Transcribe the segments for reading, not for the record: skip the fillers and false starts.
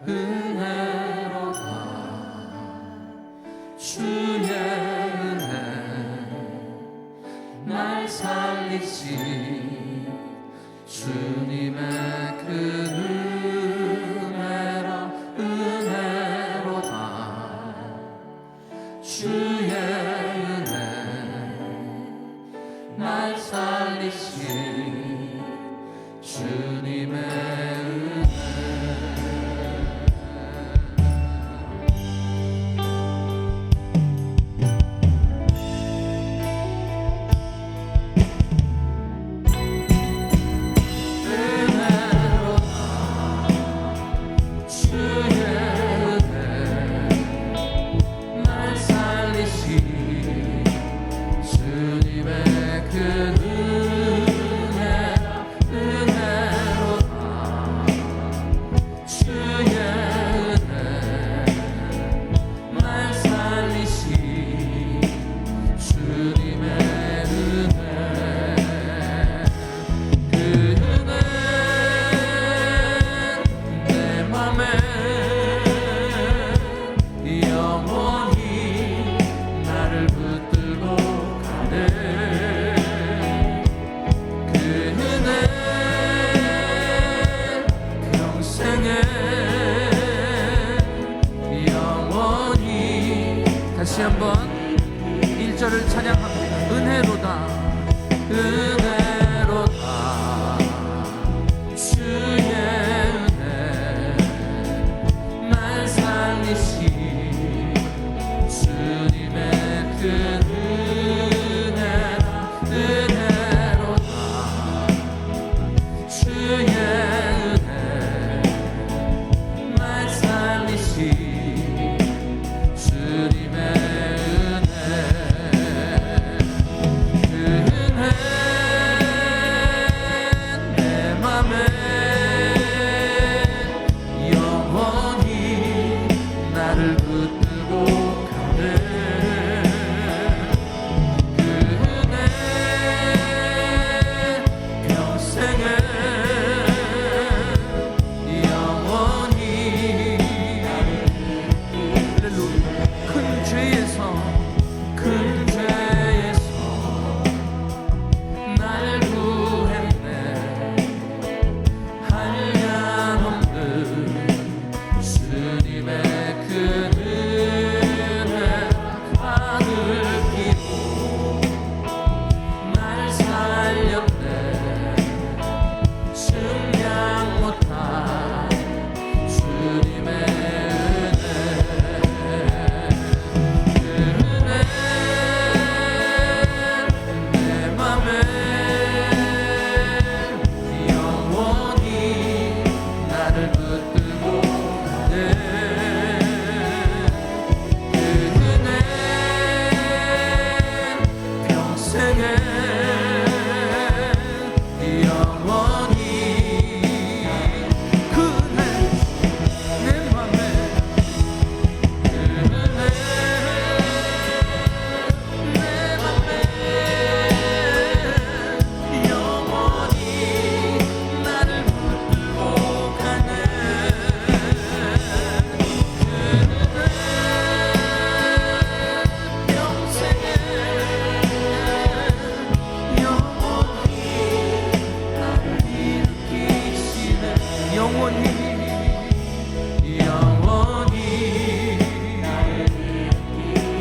은혜로다. 주의 은혜 날 살리시. 주님의 그 은혜라 은혜로다. 주의 은혜 날 살리시. 주님의 은혜. 다시 한번 1절을 찬양합니다. 은혜로다 은혜로다. 주의 은혜 날 살리시. 주님의 그 은혜라 은혜로다. 주의 은혜 날 살리시. 주님의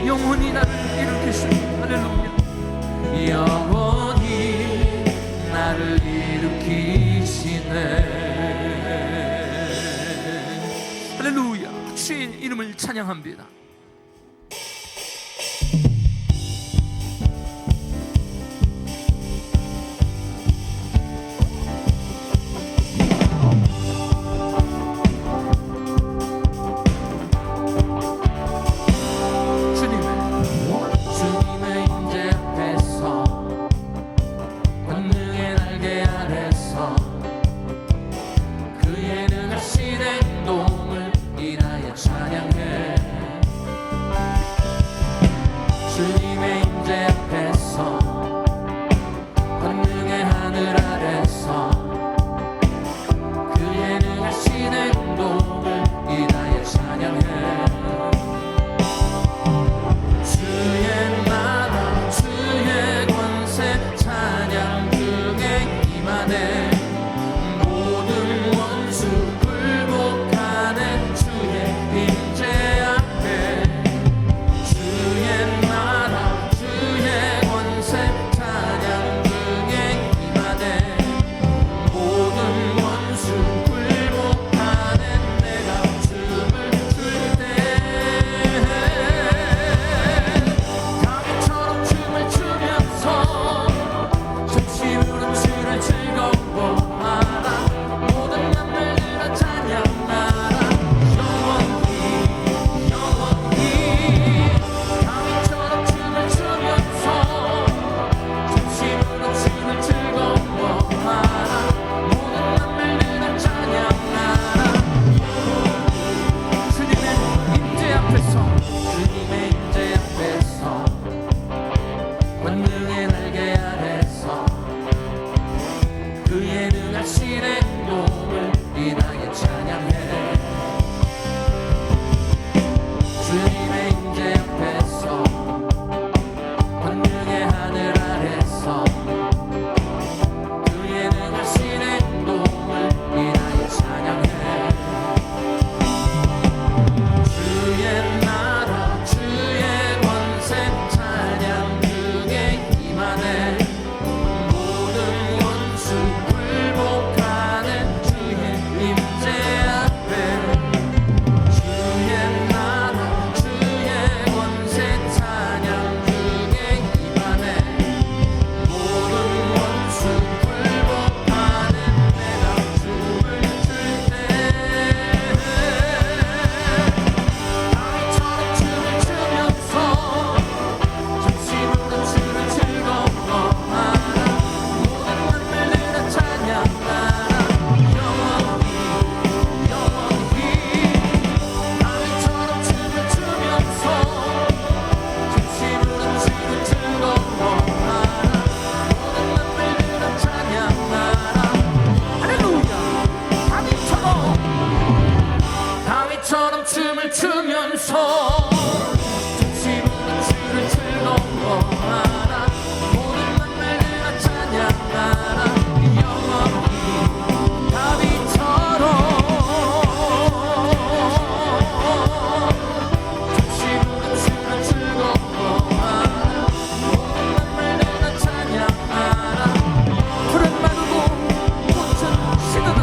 영원히 나를 일으키시네. 할렐루야. 영원히 나를 일으키시네. 할렐루야. 주의 이름을 찬양합니다. 그의 능하신 행동을 인하여 찬양해. 바보처럼 춤을 추면서 지붕은 주를 즐거워하라. 모든 만날들아 찬양하라. 영원히 다윗처럼 지붕은 주를 즐거워하라. 모든 만날들아 찬양하라. 푸른 마르고 꽃은 시드나.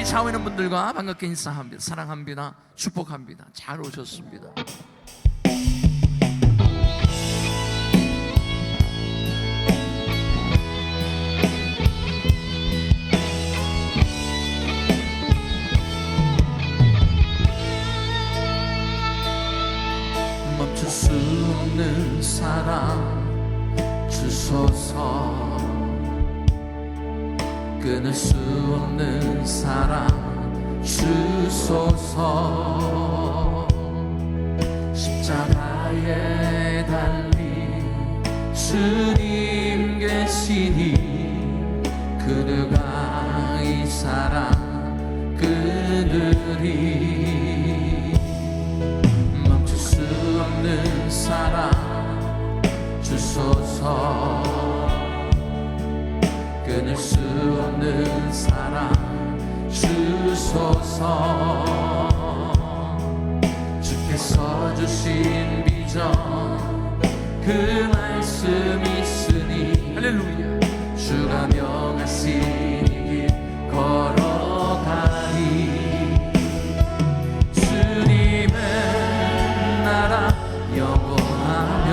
좌우에 있는 분들과 반갑게 인사합니다. 사랑합니다. 축복합니다. 잘 오셨습니다. 멈출 수 없는 사랑 주소서, 끊을 수 없는 사랑 주소서. 십자가에 달린 주님 계시니 그누가 이 사랑 끊으리. 멈출 수 없는 사랑 주소서, 끊을 수 없는 사랑 주소서. 그 말씀 있으니 할렐루야. 주가 명하시니 길 걸어가리. 주님의 나라 영원하며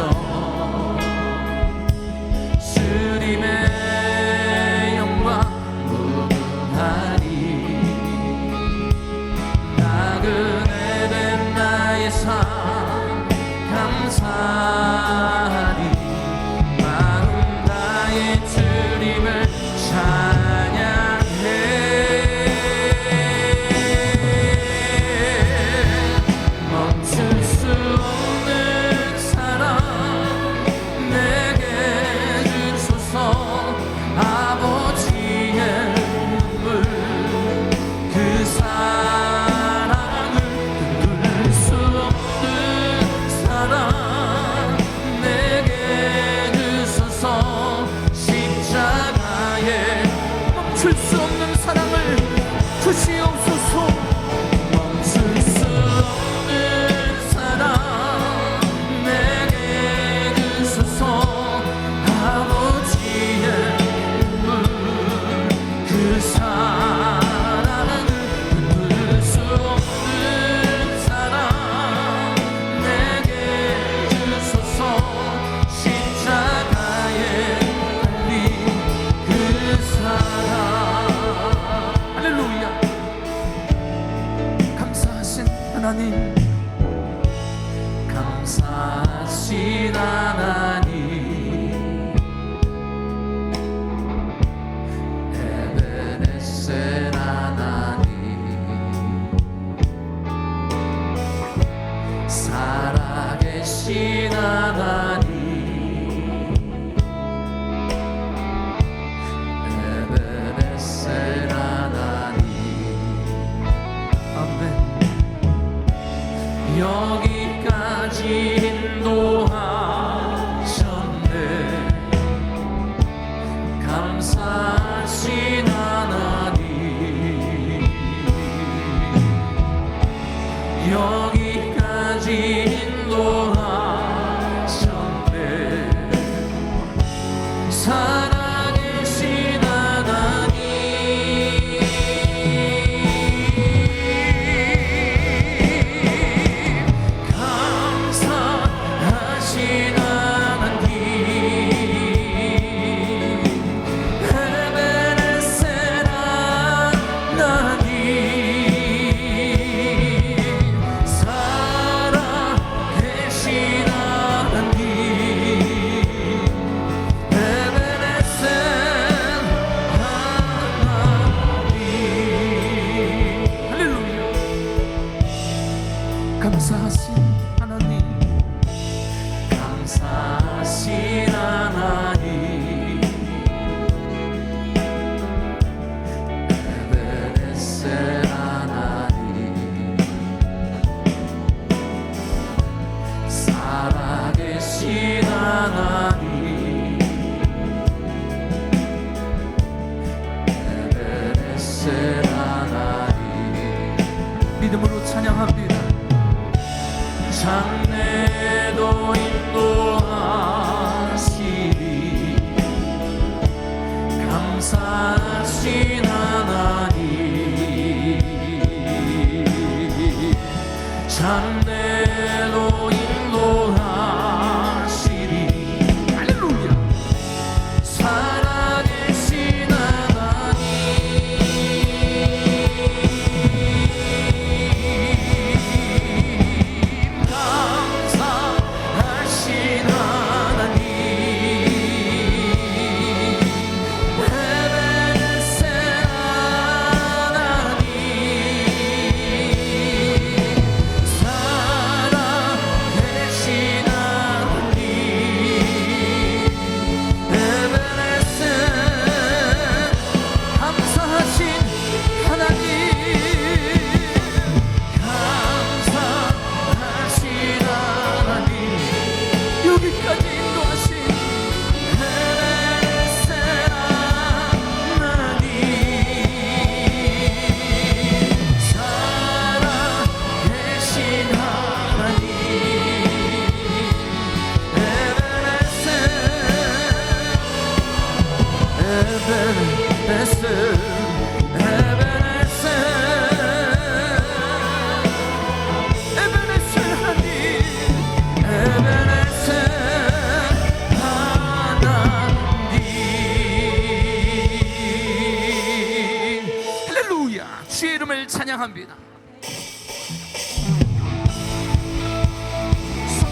주님의 영광 무궁하리. 나그네 나의 삶 감사하리. 마음 다해 주님을 찬양해. 멈출 수 없는 사랑 내게 주소서. 아버지의 눈물 그 사랑을 끊을 수 없는 사랑 내게 주소서. 십자가에 멈출 수 없는 사랑을 주시옵소서. 멈출 수 없는 사랑 내게 주소서. 아버지의 눈물 그 사랑을 끊을 수 없는 사랑 내게 주소서. 십자가에 달린 그 사랑. 할렐루야. 감사하신 하나님, 감사하신 하나님, 에베네셀 하나님, 살아계신 하나님, 에베네셀 하나님. 아멘. 여기까지 인도하셨네. 감사하신 하나님, 여기까지 인도하셨네. 살아계신 하나님, 감사하신 하나님, 에베네셀 하나님, 살아계신 하나님, 에베네셀 하나님. 할렐루야. 감사하신 하나님, 감사하신 하나님, 에베네셀 하나님, 살아계신 하나님, 에베네셀 하나님. 믿음으로 찬양합니다. 장래도 인도하시리. 감사하신 하나님, 장래도 인도하시리. 할렐루야. 살아계신 하나님, 감사하신 하나님, 에베네셀 하나님,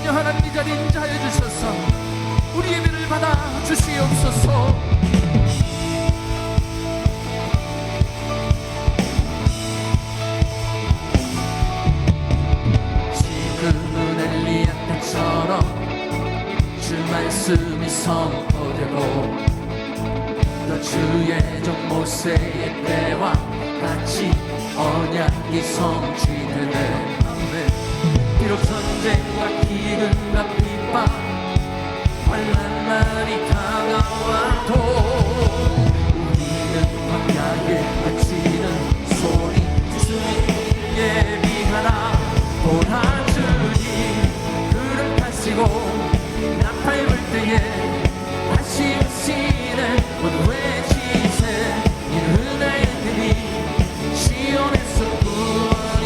성령 하나님 이 자리에 인자하여 주셔서 우리 예배를 받아 주시옵소서. 지금은 엘리야 때처럼 주 말씀이 선포되고 또 주의 종 모세의 때와 같이 언약이 성취되네. 아멘. 비록 전쟁과 기근과 핍박 환난 날이 다가와도 우리는 광야에 외치는 소리 주님 예비하라. 도와주니 구름 타시고 나팔 불 때에 다시 오시는 모두 외치세. 이는 은혜의 님이 시온에서 구원이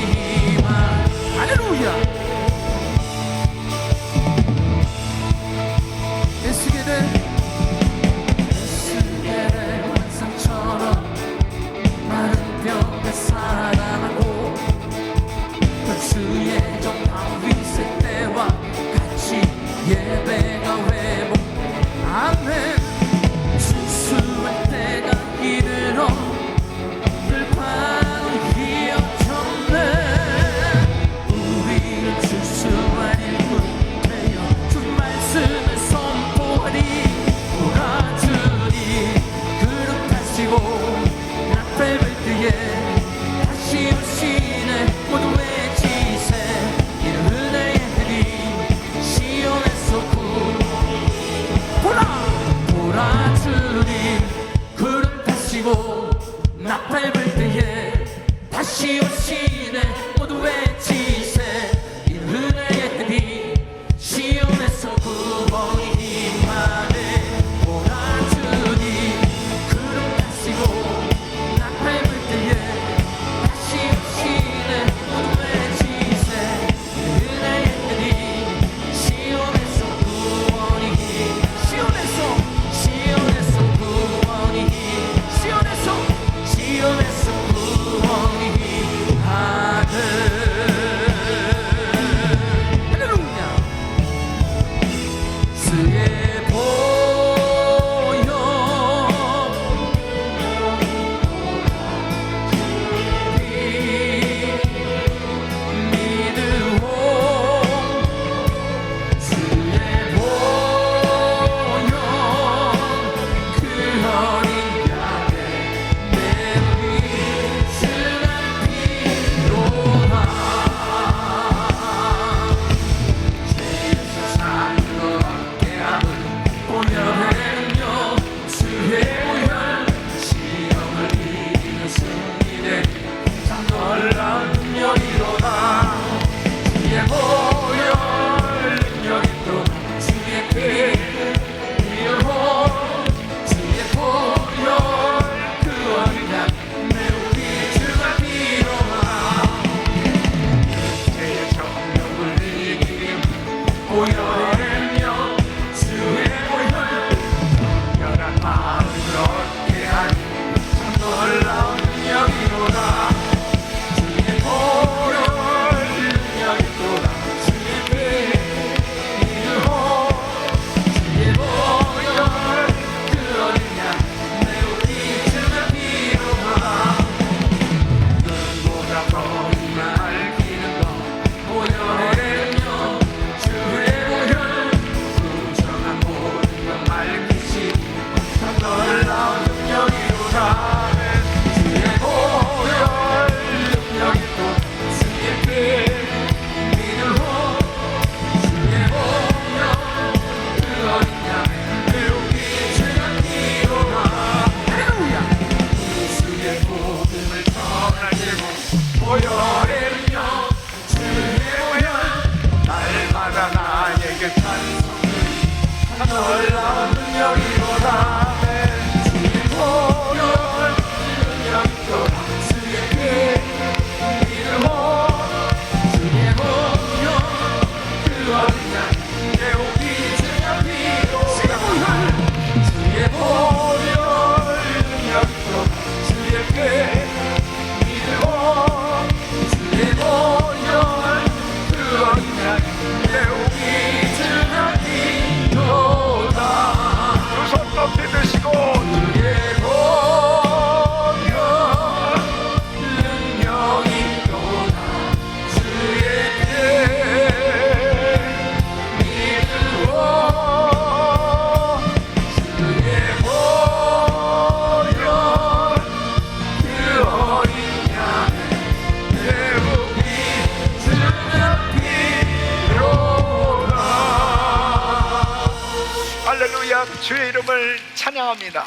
주의 이름을 찬양합니다.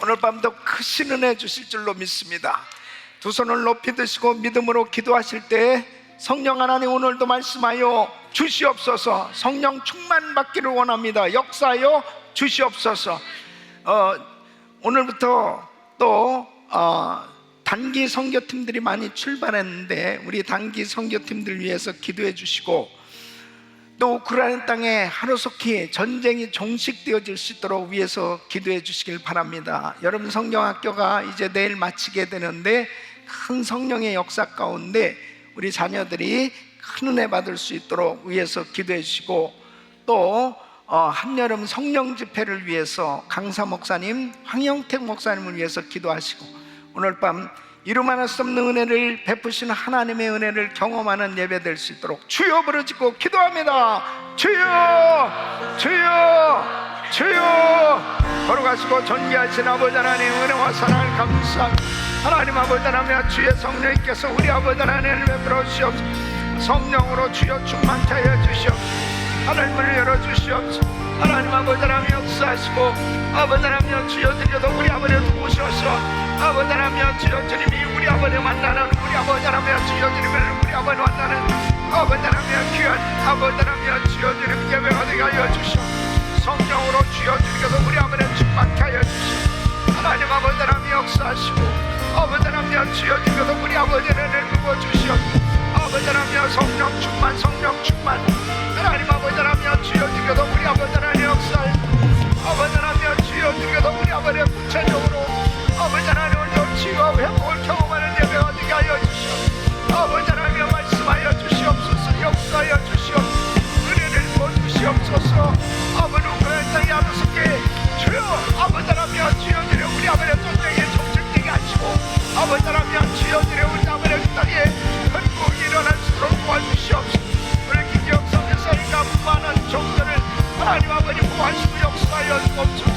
오늘 밤도 크신 은혜 주실 줄로 믿습니다. 두 손을 높이 드시고 믿음으로 기도하실 때 성령 하나님 오늘도 말씀하여 주시옵소서. 성령 충만 받기를 원합니다. 역사하여 주시옵소서. 오늘부터 또 단기 선교팀들이 많이 출발했는데 우리 단기 선교팀들 위해서 기도해 주시고, 또 우크라이나 땅에 하루속히 전쟁이 종식되어질 수 있도록 위해서 기도해 주시길 바랍니다. 여러분 성경학교가 이제 내일 마치게 되는데 큰 성령의 역사 가운데 우리 자녀들이 큰 은혜 받을 수 있도록 위해서 기도해 주시고, 또 한여름 성령 집회를 위해서 강사 목사님, 황영택 목사님을 위해서 기도하시고, 오늘 밤 이루만할 수 없는 은혜를 베푸시는 하나님의 은혜를 경험하는 예배 될 수 있도록 주여 부르짖고 기도합니다. 주여, 주여, 주여. 걸어가시고 존귀하신 아버지 하나님 은혜와 사랑을 감사합니다. 하나님 아버지 하나님 주의 성령님께서 우리 아버지 하나님을 베풀어 주시옵소서. 성령으로 주여 충만케 하여 주시옵소서. 하늘문을 열어주시옵소서. 하나님 아버지 하나님 역사하시고, 아버지 하나님 주여 드려도 우리 아버지를 도우셔서 아버지 하나님 주여 주님이 우리 아버지 만나는, 우리 아버지 하나님 주여 주님을 우리 아버지 만나는 아버지 하나님 귀한 아버지 하나님 주여 주님 예배가 되게 하여 주시옵소서. 성령으로 주여 주님께서 우리 아버지를 충만케 하여 주시옵소서. 하나님 아버지 하나님 역사하시고, 아버지 하나님 주여 주님께서 우리 아버지를 부어주시옵소서. 아버지 하나님 성령 충만, 성령 충만. 하나님 아버지 하나님 주여 주님께서 우리 아버지 하나님 역사하시고, 아버지 하나님 주여 주님께서 우리 아버지의 구체적으로 아버지 하나님 오늘도 치유와 회복을 경험하는 예배가 되게 하여 주시옵소서. 아버지 하나님 말씀하여 주시옵소서. 역사하여 주시옵소서. 은혜를 부어주시옵소서. 아버지 우크라이나 땅에 하루속에 주여 아버지 하나님 주여 주여 우리 아버지의 전쟁에 종식되게 하시고, 아버지 하나님 주여 주여 우리 아버지의 땅에 건국이 일어날 수 있도록 도와주시옵소서. 우리 김기영 선교사님과 많은 종들을 하나님 아버지 구하시고 역사하여 주옵소서.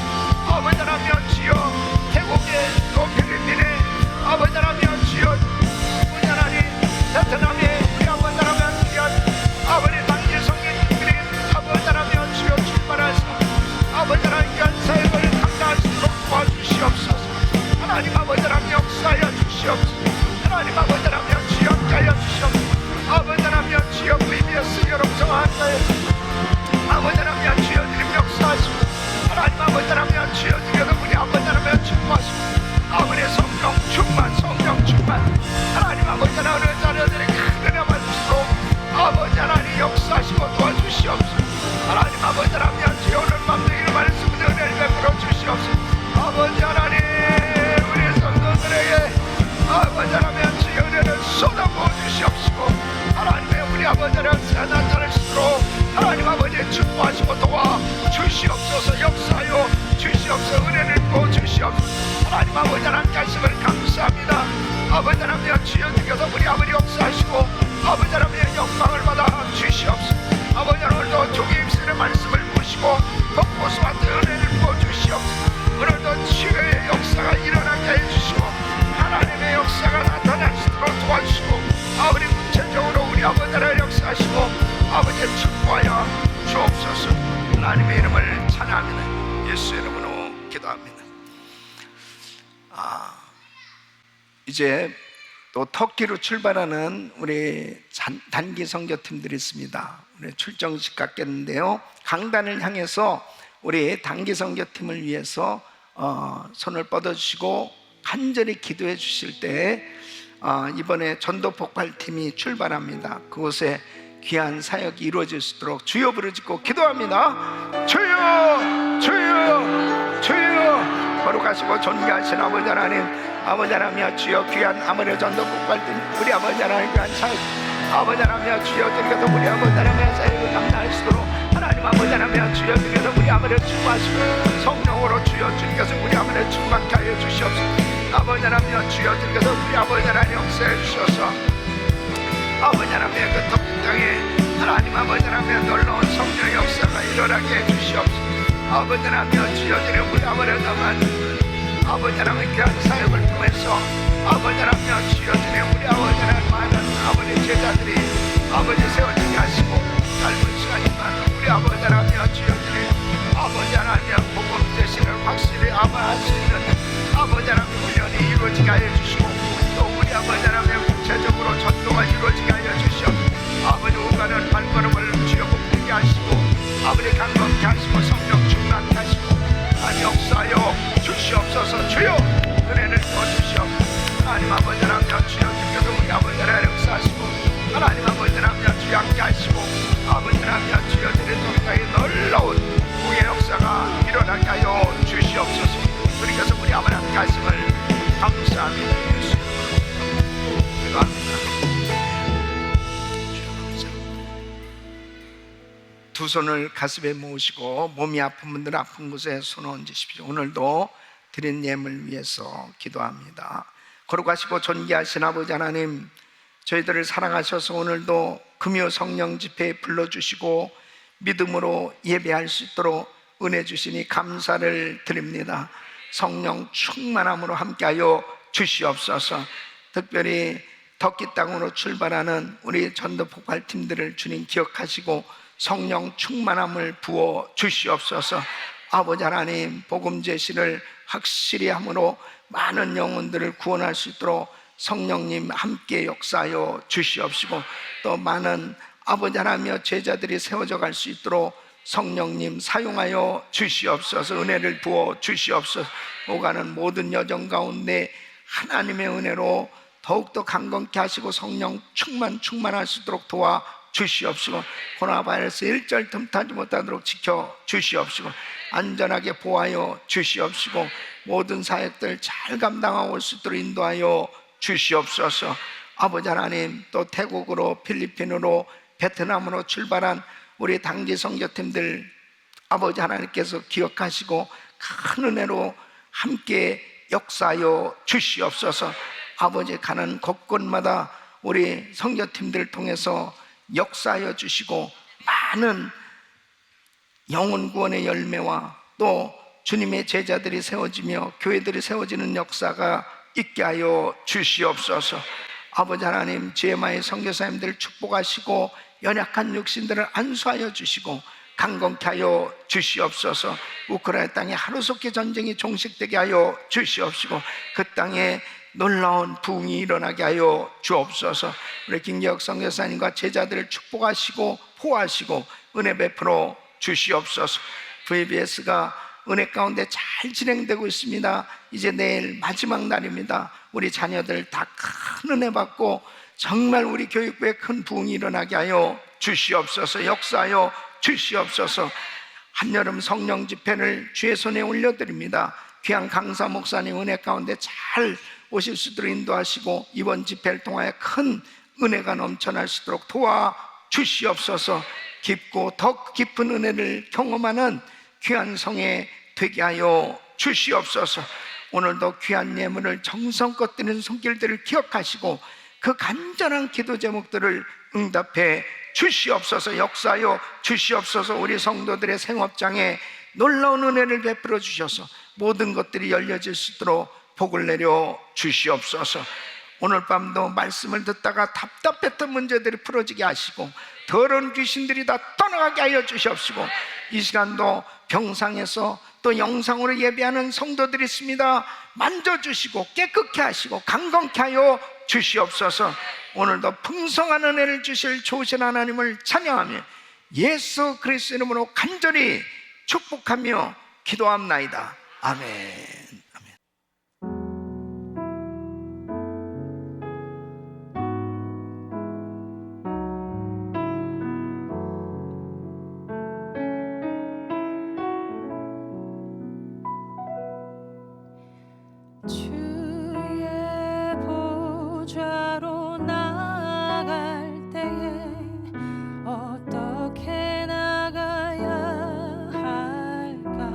아버지 하나님 주여 태국의 또 필리핀의 아버지 하나님 주여 우리 하나님 베트남의 우리 아버지 하나님 귀한 아버지 당시 성인들이 아버지 하나님 주여 출발하셔 아버지 하나님 귀한 사역을 감당할 수 있도록 도와주시옵소서. 하나님 아버지 하나님 역사하여 주시옵소서. 하나님 아버지 하나님 주여 함께하여 주시옵소서. 아버지 하나님 주여 VBS 여러분과 함께하여 주시옵소서. 아버지 하나님 주여 주님 역사하시고, 하나님 아버지 하나님 주여 주여 우리 아버지 하나님 축복하시고, 아버지의 성령 충만, 성령 충만. 하나님 아버지 하나님 자녀들의 큰 은혜 받으시도록 아버지 하나님 역사하시고 도와주시옵소서. 하나님 아버지 하나님 주여 오늘 밤도 이 말씀을 은혜를 베풀어 주시옵소서. 아버지 하나님 우리 성도들에게 아버지 하나님 주여 은혜를 쏟아부어 주시옵시고, 하나님의 우리 아버지 하나님 나타내시도록 하나님 아버지 축복하시고 도와 주시옵소서. 역사하여 주시옵소서. 은혜를 부어 주시옵소서. 하나님 아버지 하나님 말씀을 감사합니다. 아버지 하나님 주여 주께서 우리 아버지 역사하시고, 아버지 하나님의 영광을 받아 주시옵소서. 아버지 오늘도 종의 입술의 말씀을 보시고 덕보수 같은 은혜를 부어 주시옵소서. 오늘도 치유의 역사가 일어나게 해주시고, 하나님의 역사가 나타날 수 있도록 도와주시고, 아버지 구체적으로 우리 아버지 하나님 역사하시고 아버지의 축복하여 주옵소서. 하나님의 이름을 찬양합니다. 예수 이름으로 기도합니다. 이제 또 터키로 출발하는 우리 단기 선교팀들이 있습니다. 우리 출정식 갖겠는데요, 강단을 향해서 우리 단기 선교팀을 위해서 손을 뻗어주시고 간절히 기도해 주실 때 이번에 전도 폭발팀이 출발합니다. 그곳에 귀한 사역이 이루어질 수 있도록 주여 부르짖고 기도합니다. 주여, 주여, 주여. 거룩하시고 존귀하신 아버지 하나님, 아버지 하나님 주여 귀한 아무리 전도 폭발팀 우리 아버지 하나님 귀한 사역, 아버지 하나님 주여 드리셔서 우리 아버지 하나님의 사역을 감당할 수 있도록 하나님 아버지 하나님 주여 드리셔서 우리 아버지를 축복하시고, 성령으로 주여 주님께서 우리 아버지를 충만케 하여 주시옵소서. 아버지 하나님 주여 드리셔서 우리 아버지 하나님 역사해 주셔서 아버지 하나님의 그 터키 땅에 하나님 아버지 하나님의 놀라운 성령의 역사가 일어나게 해 주시옵소서. 아버지 하나님 주여 드리는 우리 아버지를 담은 아버지 하나님의 귀한 사역을 통해서 아버지 하나님 주여 드리는 우리 아버지 하나님 많은 아버지 제자들이 아버지 세워지게 하시고, 짧은 시간이지만 우리 아버지 하나님 주여 드리는 아버지 하나님 이루어지게 하여 주시고 또 우리 아버지 하나님 구체적으로 전도가 이루어지게 하여 주시옵소서. 아버지 오가는 발걸음을 주여 복되게 하시고 아버지 강건케 하시고 성령 충만케 하시고 하나님 역사하여 주시옵소서. 주여 은혜를 부어주시옵소서. 하나님 아버지 하나님 주여 주께서 우리 아버지 하나님 역사하시고 하나님 아버지 하나님 주여 함께 하시고 아버지 하나님 주여 드린 동사에 놀라운 구의 역사가 일어나게 하여 주시옵소서. 주님께서 우리 아버지 함께 하심을 감사합니다. 예수 기도합니다. 주여 감사합니다. 두 손을 가슴에 모으시고 몸이 아픈 분들 아픈 곳에 손을 얹으십시오. 오늘도 드린 예물 위해서 기도합니다. 거룩하시고 존귀하신 아버지 하나님, 저희들을 사랑하셔서 오늘도 금요 성령 집회에 불러주시고 믿음으로 예배할 수 있도록 은혜 주시니 감사를 드립니다. 성령 충만함으로 함께하여 주시옵소서. 특별히 덕기 땅으로 출발하는 우리 전도 폭발팀들을 주님 기억하시고 성령 충만함을 부어 주시옵소서. 아버지 하나님, 복음 제시를 확실히 함으로 많은 영혼들을 구원할 수 있도록 성령님 함께 역사하여 주시옵시고 또 많은 아버지 하나님의 제자들이 세워져 갈 수 있도록 성령님 사용하여 주시옵소서. 은혜를 부어 주시옵소서. 오가는 모든 여정 가운데 하나님의 은혜로 더욱더 강건케 하시고 성령 충만할 수 있도록 도와 주시옵시고 코로나 바이러스 일절 틈타지 못하도록 지켜 주시옵시고 안전하게 보호하여 주시옵시고 모든 사역들 잘 감당하고 올 수 있도록 인도하여 주시옵소서. 아버지 하나님, 또 태국으로 필리핀으로 베트남으로 출발한 우리 당지 선교팀들 아버지 하나님께서 기억하시고 큰 은혜로 함께 역사하여 주시옵소서. 아버지 가는 곳곳마다 우리 선교팀들을 통해서 역사하여 주시고 많은 영혼 구원의 열매와 또 주님의 제자들이 세워지며 교회들이 세워지는 역사가 있게 하여 주시옵소서. 아버지 하나님, 제마의 선교사님들 축복하시고 연약한 육신들을 안수하여 주시고 강건케 하여 주시옵소서. 우크라이나 땅에 하루속히 전쟁이 종식되게 하여 주시옵시고 그 땅에 놀라운 부흥이 일어나게 하여 주옵소서. 우리 김기혁 선교사님과 제자들을 축복하시고 보호하시고 은혜 베풀어 주시옵소서. VBS가 은혜 가운데 잘 진행되고 있습니다. 이제 내일 마지막 날입니다. 우리 자녀들 다 큰 은혜 받고 정말 우리 교육부에 큰 부흥이 일어나게 하여 주시옵소서. 역사하여 주시옵소서. 한여름 성령 집회를 주의 손에 올려드립니다. 귀한 강사 목사님 은혜 가운데 잘 오실 수 있도록 인도하시고 이번 집회를 통하여 큰 은혜가 넘쳐날 수 있도록 도와 주시옵소서. 깊고 더 깊은 은혜를 경험하는 귀한 성에 되게 하여 주시옵소서. 오늘도 귀한 예물을 정성껏 드리는 손길들을 기억하시고 그 간절한 기도 제목들을 응답해 주시옵소서. 역사하여 주시옵소서. 우리 성도들의 생업장에 놀라운 은혜를 베풀어 주셔서 모든 것들이 열려질 수 있도록 복을 내려 주시옵소서. 오늘 밤도 말씀을 듣다가 답답했던 문제들이 풀어지게 하시고 더러운 귀신들이 다 떠나가게 하여 주시옵시고 이 시간도 병상에서 또 영상으로 예배하는 성도들이 있습니다. 만져주시고 깨끗게 하시고 강건케 하여 주시옵소서. 오늘도 풍성한 은혜를 주실 좋으신 하나님을 찬양하며 예수 그리스도 이름으로 간절히 축복하며 기도합나이다. 아멘. 주의 보좌로 나아갈 때에 어떻게 나가야 할까?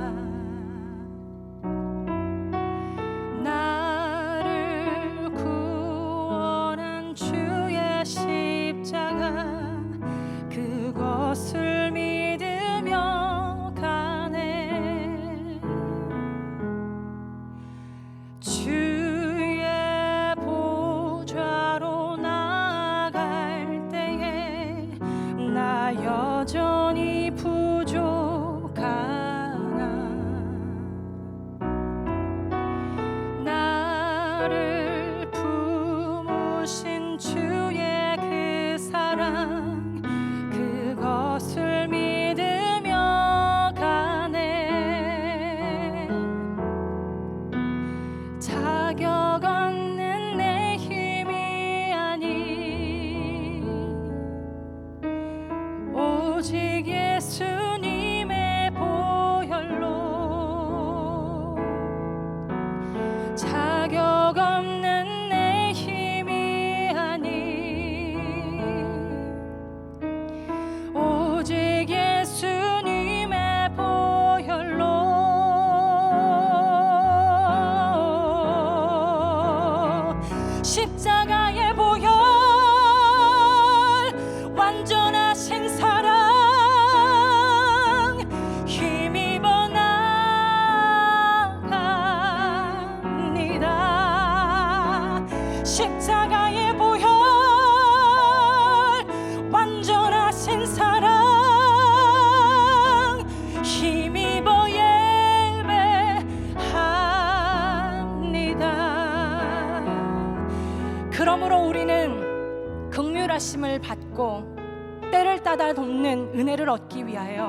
인도하심을 받고 때를 따라 돕는 은혜를 얻기 위하여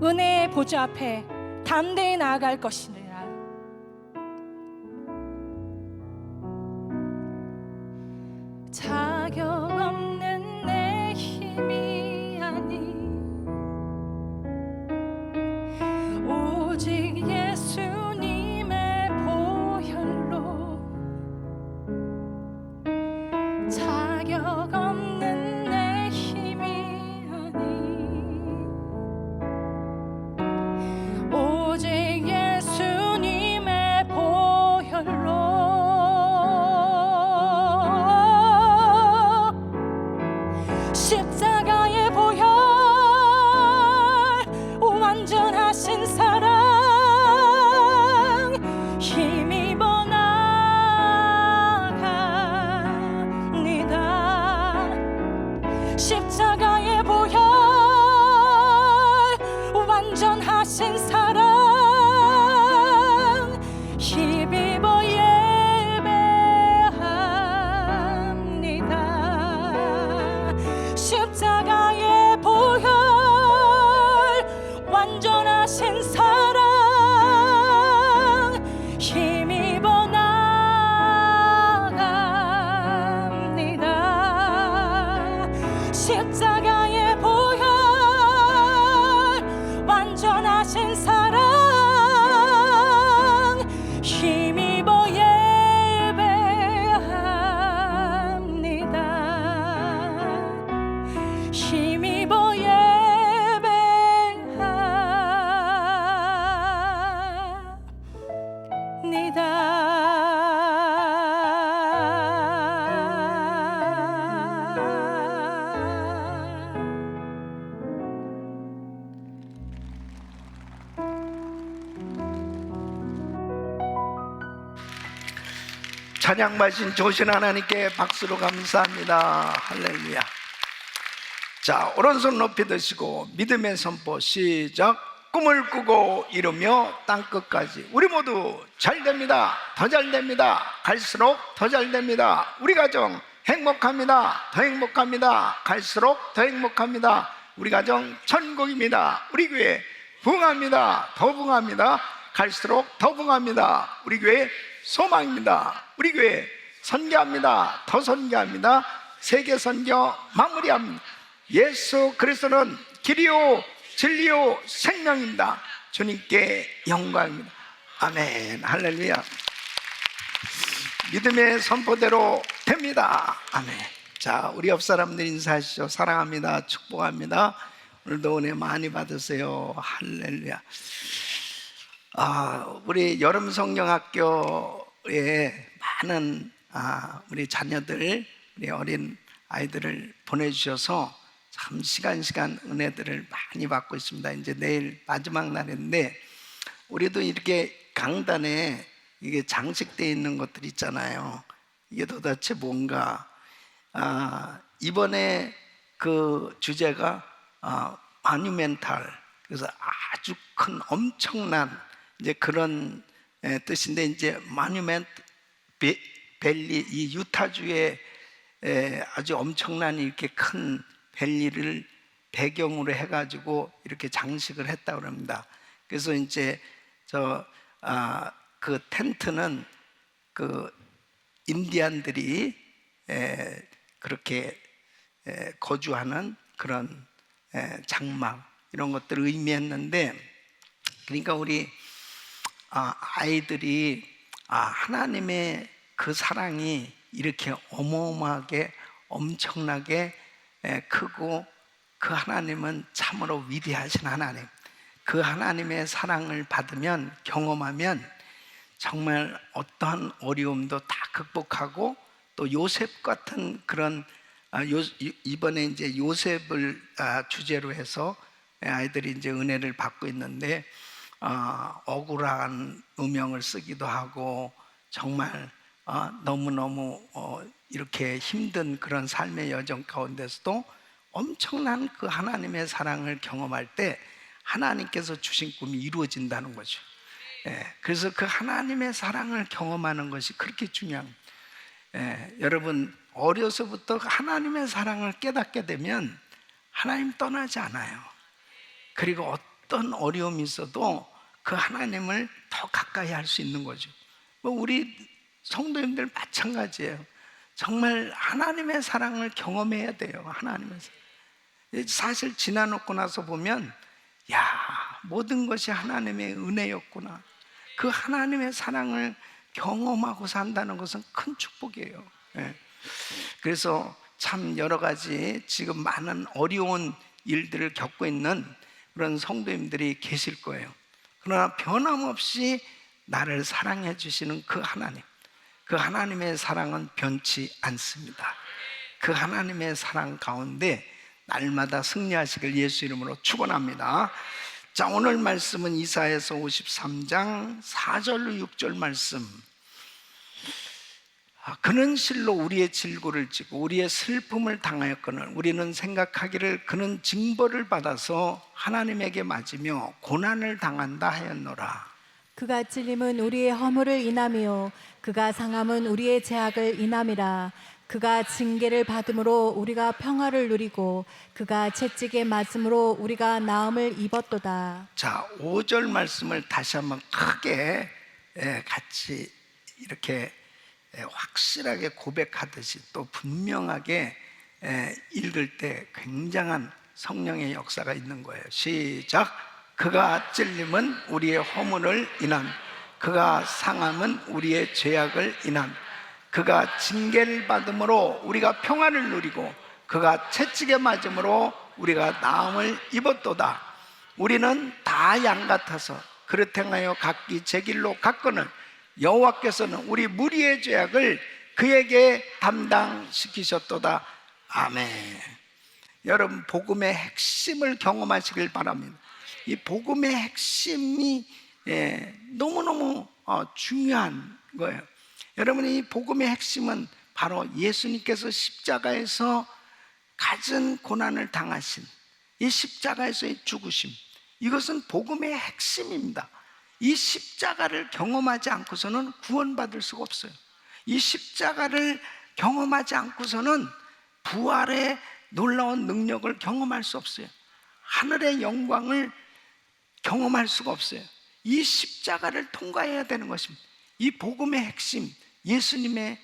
은혜의 보좌 앞에 담대히 나아갈 것이니라. 자격 없는 내 힘이 아니 오직 예수님의 보혈로 자격 없는 내 힘이 아니 오직 예수님의 보혈로 십자가의 보혈 완전하신 사랑 힘입어 나갑니다. 십자가의 보혈 완전하신 사랑 힘입어 예배합니다. 십자가의 보혈 완전하신 사랑 힘입어 나갑니다. 십자가의 보혈 완전하신 사랑 힘입어 예배합니다. 힘입어 찬양 받으신 조신 하나님께 박수로 감사합니다. 할렐루야. 자, 오른손 높이 드시고 믿음의 선포 시작. 꿈을 꾸고 이루며 땅끝까지 우리 모두 잘 됩니다. 더 잘 됩니다. 갈수록 더 잘 됩니다. 우리 가정 행복합니다. 더 행복합니다. 갈수록 더 행복합니다. 우리 가정 천국입니다. 우리 교회 부흥합니다. 더 부흥합니다. 갈수록 더 부흥합니다. 우리 교회 소망입니다. 우리 교회 선교합니다. 더 선교합니다. 세계 선교 마무리합니다. 예수 그리스도는 길이요 진리요 생명입니다. 주님께 영광입니다. 아멘. 할렐루야. 믿음의 선포대로 됩니다. 아멘. 자, 우리 옆 사람들 인사하시죠. 사랑합니다. 축복합니다. 오늘도 은혜 많이 받으세요. 할렐루야. 우리 여름 성경학교에 많은 우리 자녀들, 우리 어린 아이들을 보내주셔서 참 시간 은혜들을 많이 받고 있습니다. 이제 내일 마지막 날인데 우리도 이렇게 강단에 이게 장식되어 있는 것들 있잖아요. 이게 도대체 뭔가 이번에 그 주제가 마뉴멘탈, 그래서 아주 큰 엄청난 이제 그런 뜻인데, 이제 마뉴멘트 밸리, 이 유타주의 아주 엄청난 이렇게 큰 밸리를 배경으로 해가지고 이렇게 장식을 했다고 합니다. 그래서 이제 그 텐트는 그 인디안들이 그렇게 거주하는 그런 장막 이런 것들을 의미했는데, 그러니까 우리 아이들이 하나님의 그 사랑이 이렇게 어마어마하게 엄청나게 크고, 그 하나님은 참으로 위대하신 하나님, 그 하나님의 사랑을 받으면, 경험하면 정말 어떠한 어려움도 다 극복하고, 또 요셉 같은 그런 이번에 이제 요셉을 주제로 해서 아이들이 이제 은혜를 받고 있는데, 억울한 누명을 쓰기도 하고 정말 너무너무 이렇게 힘든 그런 삶의 여정 가운데서도 엄청난 그 하나님의 사랑을 경험할 때 하나님께서 주신 꿈이 이루어진다는 거죠. 그래서 그 하나님의 사랑을 경험하는 것이 그렇게 중요합니다. 여러분, 어려서부터 하나님의 사랑을 깨닫게 되면 하나님 떠나지 않아요. 그리고 어떤 어려움이 있어도 그 하나님을 더 가까이 할 수 있는 거죠. 우리 성도님들 마찬가지예요. 정말 하나님의 사랑을 경험해야 돼요. 하나님의 사랑. 사실 지나놓고 나서 보면 모든 것이 하나님의 은혜였구나. 그 하나님의 사랑을 경험하고 산다는 것은 큰 축복이에요. 그래서 참 여러 가지 지금 많은 어려운 일들을 겪고 있는 그런 성도님들이 계실 거예요. 그러나 변함없이 나를 사랑해 주시는 그 하나님, 그 하나님의 사랑은 변치 않습니다. 그 하나님의 사랑 가운데 날마다 승리하시길 예수 이름으로 축원합니다. 자, 오늘 말씀은 이사야서 53장 4절로 6절 말씀. 그는 실로 우리의 질고를 지고 우리의 슬픔을 당하였거늘 우리는 생각하기를 그는 징벌을 받아서 하나님에게 맞으며 고난을 당한다 하였노라. 그가 찔림은 우리의 허물을 인함이요 그가 상함은 우리의 죄악을 인함이라. 그가 징계를 받음으로 우리가 평화를 누리고 그가 채찍에 맞음으로 우리가 나음을 입었도다. 자, 5절 말씀을 다시 한번 크게 같이 이렇게 확실하게 고백하듯이 또 분명하게 읽을 때 굉장한 성령의 역사가 있는 거예요. 시작. 그가 찔림은 우리의 허물을 인함 그가 상함은 우리의 죄악을 인함 그가 징계를 받음으로 우리가 평안을 누리고 그가 채찍에 맞음으로 우리가 나음을 입었도다. 우리는 다 양 같아서 그릇 행하여 각기 제 길로 갔거늘 여호와께서는 우리 무리의 죄악을 그에게 담당시키셨도다. 아멘. 여러분, 복음의 핵심을 경험하시길 바랍니다. 이 복음의 핵심이 너무너무 중요한 거예요. 여러분, 이 복음의 핵심은 바로 예수님께서 십자가에서 갖은 고난을 당하신 이 십자가에서의 죽으심, 이것은 복음의 핵심입니다. 이 십자가를 경험하지 않고서는 구원받을 수가 없어요. 이 십자가를 경험하지 않고서는 부활의 놀라운 능력을 경험할 수 없어요. 하늘의 영광을 경험할 수가 없어요. 이 십자가를 통과해야 되는 것입니다. 이 복음의 핵심, 예수님의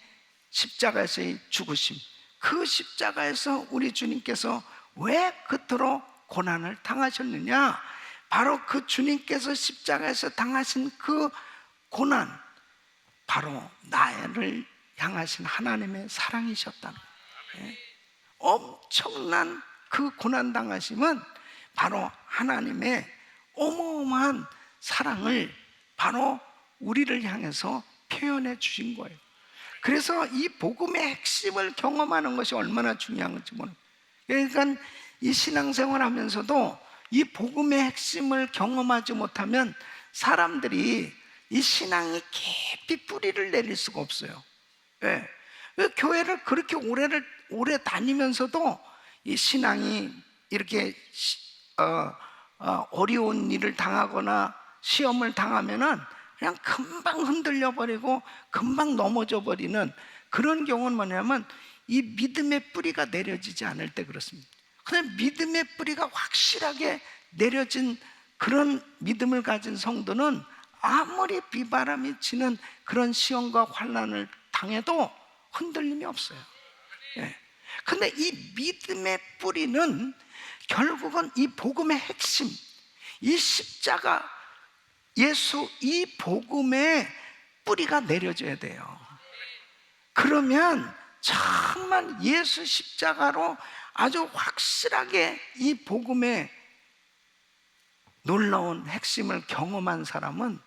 십자가에서의 죽으심, 그 십자가에서 우리 주님께서 왜 그토록 고난을 당하셨느냐? 바로 그 주님께서 십자가에서 당하신 그 고난, 바로 나를 향하신 하나님의 사랑이셨다는 거예요. 엄청난 그 고난 당하심은 바로 하나님의 어마어마한 사랑을 바로 우리를 향해서 표현해 주신 거예요. 그래서 이 복음의 핵심을 경험하는 것이 얼마나 중요한 건지 모릅니다. 그러니까 이 신앙생활 하면서도 이 복음의 핵심을 경험하지 못하면 사람들이 이 신앙이 깊이 뿌리를 내릴 수가 없어요. 왜? 교회를 그렇게 오래 다니면서도 이 신앙이 이렇게 어려운 일을 당하거나 시험을 당하면은 그냥 금방 흔들려 버리고 금방 넘어져 버리는 그런 경우는 뭐냐면 이 믿음의 뿌리가 내려지지 않을 때 그렇습니다. 근데 믿음의 뿌리가 확실하게 내려진 그런 믿음을 가진 성도는 아무리 비바람이 치는 그런 시험과 환난을 당해도 흔들림이 없어요. 근데 이 믿음의 뿌리는 결국은 이 복음의 핵심, 이 십자가 예수, 이 복음의 뿌리가 내려져야 돼요. 그러면 정말 예수 십자가로 아주 확실하게 이 복음의 놀라운 핵심을 경험한 사람은,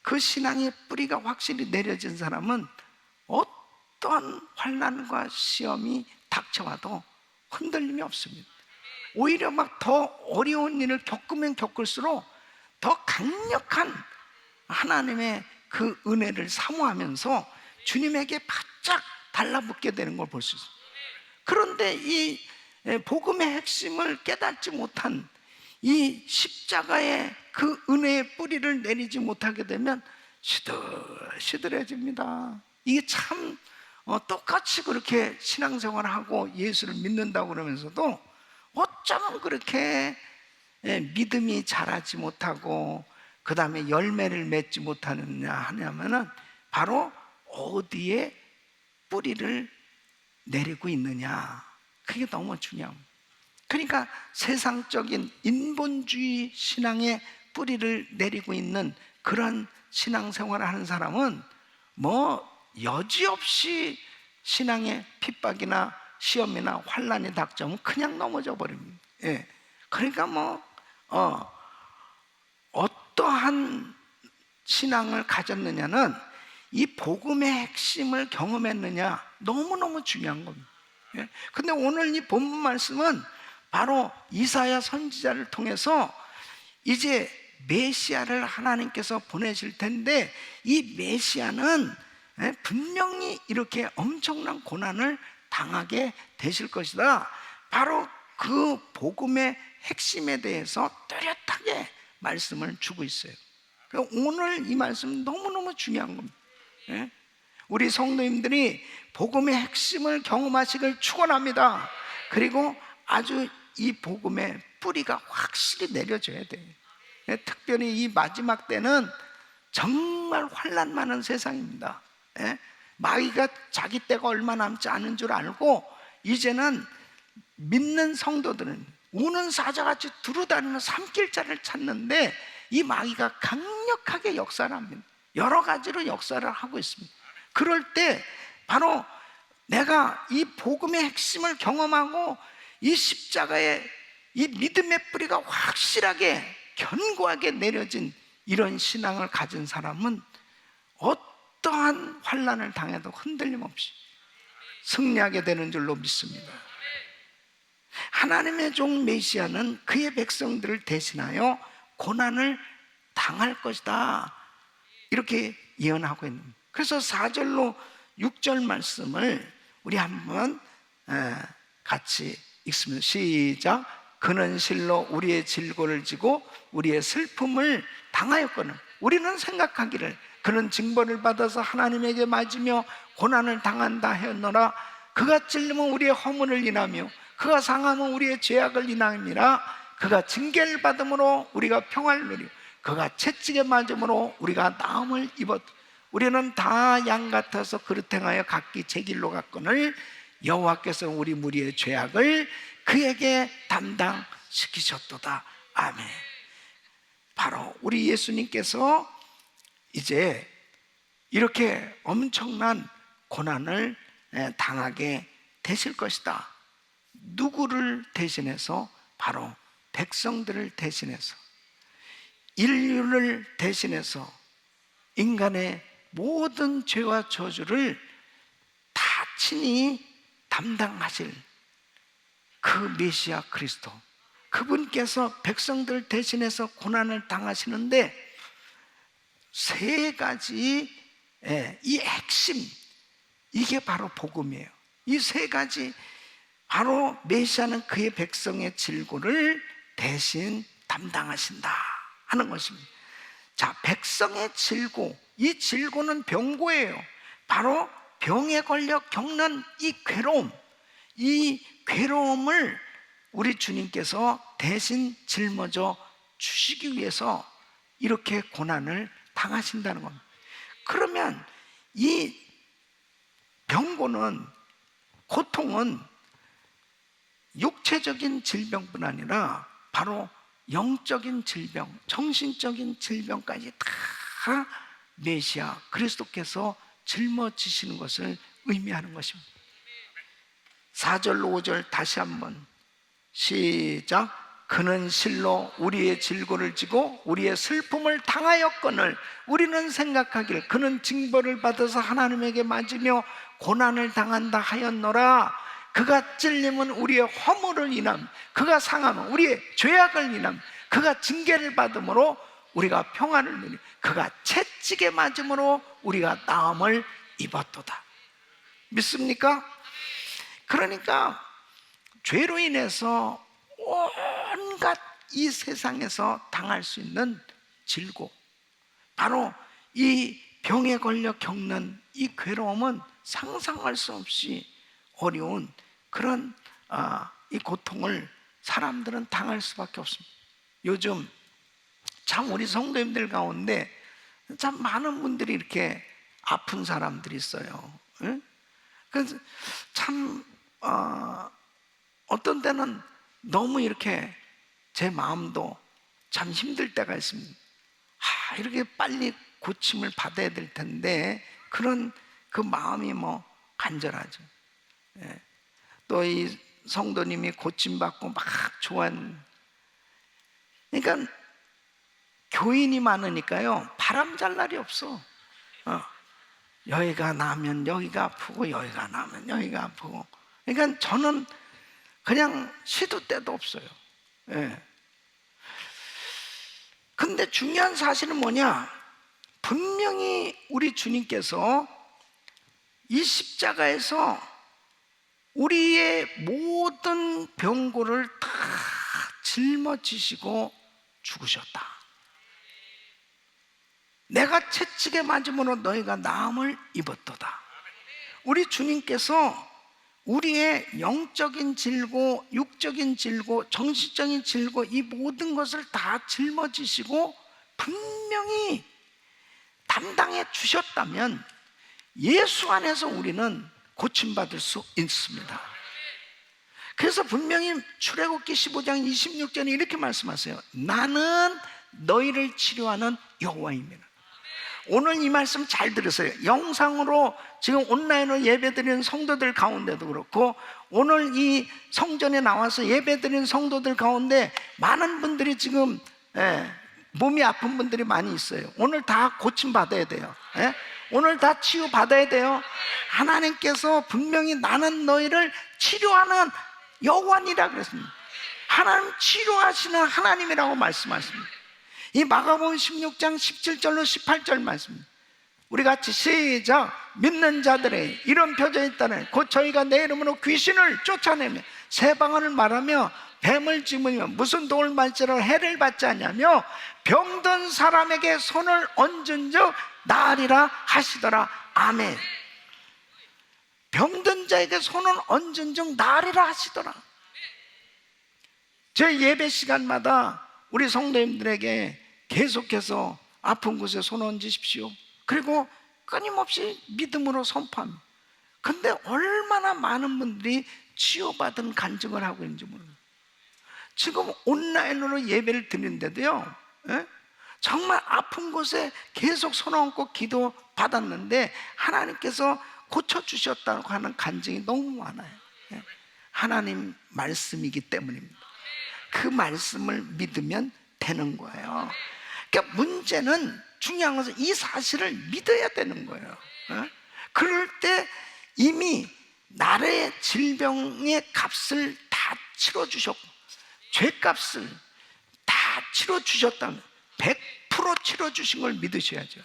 그 신앙의 뿌리가 확실히 내려진 사람은 어떤 환난과 시험이 닥쳐와도 흔들림이 없습니다. 오히려 막 더 어려운 일을 겪으면 겪을수록 더 강력한 하나님의 그 은혜를 사모하면서 주님에게 바짝 달라붙게 되는 걸 볼 수 있어요. 그런데 이 복음의 핵심을 깨닫지 못한 이 십자가의 그 은혜의 뿌리를 내리지 못하게 되면 시들시들해집니다. 이게 참 똑같이 그렇게 신앙생활을 하고 예수를 믿는다고 그러면서도 어쩌면 그렇게 믿음이 자라지 못하고 그 다음에 열매를 맺지 못하느냐 하냐면은 바로 어디에 뿌리를 내리고 있느냐, 그게 너무 중요합니다. 그러니까 세상적인 인본주의 신앙에 뿌리를 내리고 있는 그런 신앙생활을 하는 사람은 뭐 여지없이 신앙의 핍박이나 시험이나 환난이 닥쳐오면 그냥 넘어져 버립니다. 예. 그러니까 어떠한 신앙을 가졌느냐는 이 복음의 핵심을 경험했느냐, 너무너무 중요한 겁니다. 예. 근데 오늘 이 본문 말씀은 바로 이사야 선지자를 통해서 이제 메시아를 하나님께서 보내실 텐데, 이 메시아는 분명히 이렇게 엄청난 고난을 당하게 되실 것이다. 바로 그 복음의 핵심에 대해서 뚜렷하게 말씀을 주고 있어요. 오늘 이 말씀은 너무너무 중요한 겁니다. 우리 성도님들이 복음의 핵심을 경험하시길 축원합니다. 그리고 아주 이 복음의 뿌리가 확실히 내려져야 돼요. 특별히 이 마지막 때는 정말 환난 많은 세상입니다. 마귀가 자기 때가 얼마 남지 않은 줄 알고 이제는 믿는 성도들은 우는 사자같이 두루다니는 삼킬자를 찾는데, 이 마귀가 강력하게 역사를 합니다. 여러 가지로 역사를 하고 있습니다. 그럴 때 바로 내가 이 복음의 핵심을 경험하고 이 십자가의 이 믿음의 뿌리가 확실하게 견고하게 내려진 이런 신앙을 가진 사람은 어떠한 환난을 당해도 흔들림 없이 승리하게 되는 줄로 믿습니다. 하나님의 종 메시아는 그의 백성들을 대신하여 고난을 당할 것이다, 이렇게 예언하고 있는 거예요. 그래서 4절로 6절 말씀을 우리 한번 같이 읽습니다. 시작. 그는 실로 우리의 질고를 지고 우리의 슬픔을 당하였거늘 우리는 생각하기를 그는 징벌을 받아서 하나님에게 맞으며 고난을 당한다 하였노라. 그가 찔림은 우리의 허물을 인하며 그가 상함은 우리의 죄악을 인함이라. 그가 징계를 받음으로 우리가 평안을 누리고 그가 채찍에 맞음으로 우리가 나음을 입었. 우리는 다 양 같아서 그릇 행하여 각기 제 길로 갔거늘 여호와께서 우리 무리의 죄악을 그에게 담당시키셨도다. 아멘. 바로 우리 예수님께서 이제 이렇게 엄청난 고난을 당하게 되실 것이다. 누구를 대신해서? 바로 백성들을 대신해서, 인류를 대신해서 인간의 모든 죄와 저주를 다 친히 담당하실 그 메시아 그리스도, 그분께서 백성들 대신해서 고난을 당하시는데 세 가지, 이 핵심, 이게 바로 복음이에요. 이 세 가지, 바로 메시아는 그의 백성의 질고를 대신 담당하신다 하는 것입니다. 자, 백성의 질고, 이 질고는 병고예요. 바로 병에 걸려 겪는 이 괴로움, 이 괴로움을 우리 주님께서 대신 짊어져 주시기 위해서 이렇게 고난을 당하신다는 겁니다. 그러면 이 병고는, 고통은 육체적인 질병뿐 아니라 바로 영적인 질병, 정신적인 질병까지 다 메시아 그리스도께서 짊어지시는 것을 의미하는 것입니다. 4절로 5절 다시 한번 시작. 그는 실로 우리의 질고를 지고 우리의 슬픔을 당하였거늘 우리는 생각하길 그는 징벌을 받아서 하나님에게 맞으며 고난을 당한다 하였노라. 그가 찔림은 우리의 허물을 인함, 그가 상함은 우리의 죄악을 인함, 그가 징계를 받음으로 우리가 평안을 누리, 그가 채찍에 맞음으로 우리가 나음을 입었도다. 믿습니까? 그러니까 죄로 인해서 온갖 이 세상에서 당할 수 있는 질고, 바로 이 병에 걸려 겪는 이 괴로움은 상상할 수 없이 어려운 그런 이 고통을 사람들은 당할 수밖에 없습니다. 요즘 참 우리 성도님들 가운데 참 많은 분들이 이렇게 아픈 사람들이 있어요. 응? 그래서 참 어떤 때는 너무 이렇게 제 마음도 참 힘들 때가 있습니다. 이렇게 빨리 고침을 받아야 될 텐데 그런 그 마음이 뭐 간절하죠. 예. 또 이 성도님이 고침받고 막 좋아하는, 그러니까 교인이 많으니까요 바람 잘 날이 없어. 여기가 나면 여기가 아프고 여기가 나면 여기가 아프고, 그러니까 저는 그냥 시도 때도 없어요. 예. 근데 중요한 사실은 뭐냐, 분명히 우리 주님께서 이 십자가에서 우리의 모든 병고를 다 짊어지시고 죽으셨다. 내가 채찍에 맞음으로 너희가 나음을 입었도다. 우리 주님께서 우리의 영적인 질고, 육적인 질고, 정신적인 질고, 이 모든 것을 다 짊어지시고 분명히 담당해 주셨다면 예수 안에서 우리는 고침받을 수 있습니다. 그래서 분명히 출애굽기 15장 26절에 이렇게 말씀하세요. 나는 너희를 치료하는 여호와입니다. 오늘 이 말씀 잘 들으세요. 영상으로 지금 온라인으로 예배드리는 성도들 가운데도 그렇고, 오늘 이 성전에 나와서 예배드리는 성도들 가운데 많은 분들이 지금 몸이 아픈 분들이 많이 있어요. 오늘 다 고침받아야 돼요. 오늘 다 치유받아야 돼요. 하나님께서 분명히 나는 너희를 치료하는 여호와니라 그랬습니다. 하나님 치료하시는 하나님이라고 말씀하십니다. 이 마가복음 16장 17절로 18절 말씀입니다. 우리 같이 시작. 믿는 자들의 이런 표정이 있다네. 곧 저희가 내 이름으로 귀신을 쫓아내며 새 방언을 말하며 뱀을 짚으며 무슨 독을 말지라도 해를 받지 않냐며 병든 사람에게 손을 얹은 즉 나으리라 하시더라. 아멘. 병든 자에게 손을 얹은 즉 나으리라 하시더라. 제 예배 시간마다 우리 성도님들에게 계속해서 아픈 곳에 손 얹으십시오. 그리고 끊임없이 믿음으로 선포합니다. 근데 얼마나 많은 분들이 치유받은 간증을 하고 있는지 모릅니다. 지금 온라인으로 예배를 드리는데도요, 정말 아픈 곳에 계속 손 얹고 기도 받았는데 하나님께서 고쳐주셨다고 하는 간증이 너무 많아요. 하나님 말씀이기 때문입니다. 그 말씀을 믿으면 되는 거예요. 그러니까 문제는, 중요한 것은 이 사실을 믿어야 되는 거예요. 그럴 때 이미 나라의 질병의 값을 다 치러주셨고 죄값을 다 치러주셨다면 100% 치러주신 걸 믿으셔야죠.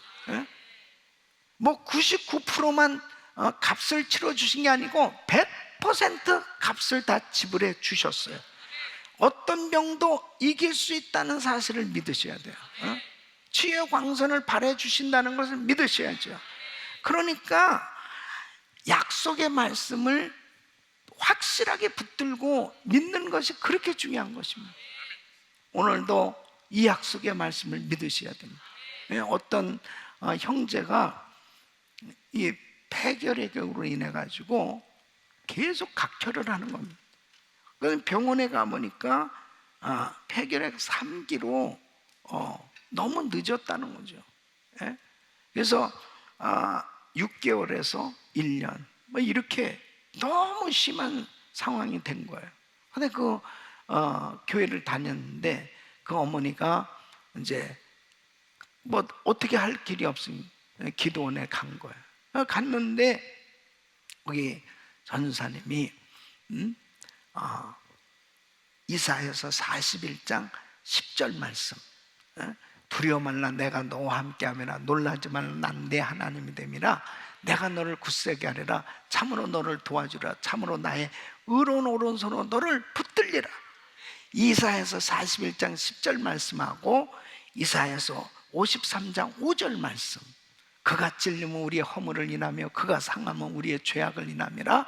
뭐 99%만 값을 치러주신 게 아니고 100% 값을 다 지불해 주셨어요. 어떤 병도 이길 수 있다는 사실을 믿으셔야 돼요. 치유 광선을 발해 주신다는 것을 믿으셔야죠. 그러니까 약속의 말씀을 확실하게 붙들고 믿는 것이 그렇게 중요한 것입니다. 오늘도 이 약속의 말씀을 믿으셔야 됩니다. 어떤 형제가 이 폐결핵으로 인해 가지고 계속 각혈을 하는 겁니다. 그래서 병원에 가보니까 폐결핵 3기로 너무 늦었다는 거죠. 그래서 6개월에서 1년 뭐 이렇게 너무 심한 상황이 된 거예요. 근데 그 교회를 다녔는데 그 어머니가 이제 뭐 어떻게 할 길이 없으니 기도원에 간 거예요. 갔는데 거기 전사님이 이사야서 41장 10절 말씀, 두려워 말라 내가 너와 함께하미라 놀라지 말라 난 내 하나님이 됨이라 내가 너를 굳세게 하리라 참으로 너를 도와주라 참으로 나의 의로운 오른손으로 너를 붙들리라. 이사야서 41장 10절 말씀하고 이사야서 53장 5절 말씀, 그가 찔림은 우리의 허물을 인하며 그가 상함은 우리의 죄악을 인함이라.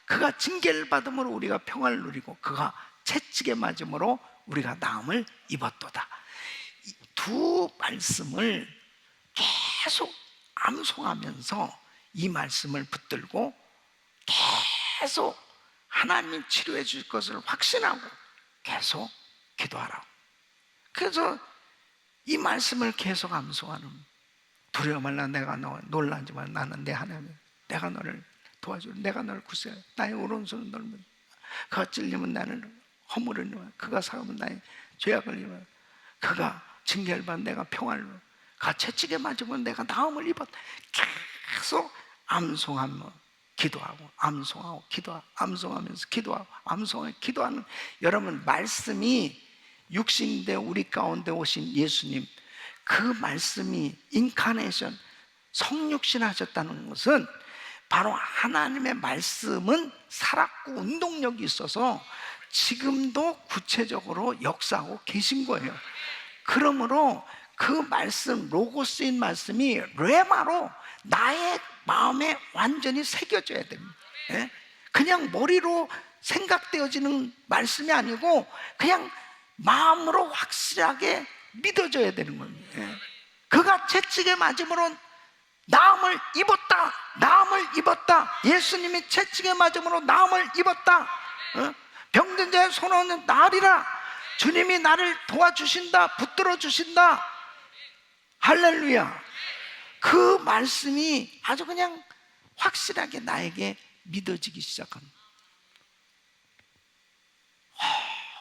그가 징계를 받음으로 우리가 평화를 누리고 그가 채찍에 맞음으로 우리가 나음을 입었도다. 이 두 말씀을 계속 암송하면서 이 말씀을 붙들고 계속 하나님이 치료해 줄 것을 확신하고 계속 기도하라고. 그래서 이 말씀을 계속 암송하는, 두려워 말라, 내가 너 놀라지 마, 나는 내 하나님, 내가 너를 도와주려, 내가 너를 구세하여, 나의 오른손은 넓은, 그가 찔리면 나는 허물을 입어, 그가 상하면 나의 죄악을 입어, 그가 징계를 받으면 내가 평화를 입어, 그가 채찍에 맞으면 내가 나음을 입어. 계속 암송하며 기도하고 암송하고 기도하고 암송하면서 기도하고 암송하고 기도하는, 여러분 말씀이 육신인데 우리 가운데 오신 예수님, 그 말씀이 인카네이션, 성육신 하셨다는 것은 바로 하나님의 말씀은 살았고 운동력이 있어서 지금도 구체적으로 역사하고 계신 거예요. 그러므로 그 말씀, 로고스인 말씀이 레마로 나의 마음에 완전히 새겨져야 됩니다. 예? 그냥 머리로 생각되어지는 말씀이 아니고 그냥 마음으로 확실하게 믿어져야 되는 겁니다. 예? 그가 채찍에 맞음으로 나음을 입었다. 나음을 입었다. 예수님이 채찍에 맞음으로 나음을 입었다. 어? 병든 자의 손은 나으리라. 주님이 나를 도와주신다, 붙들어 주신다. 할렐루야. 그 말씀이 아주 그냥 확실하게 나에게 믿어지기 시작합니다.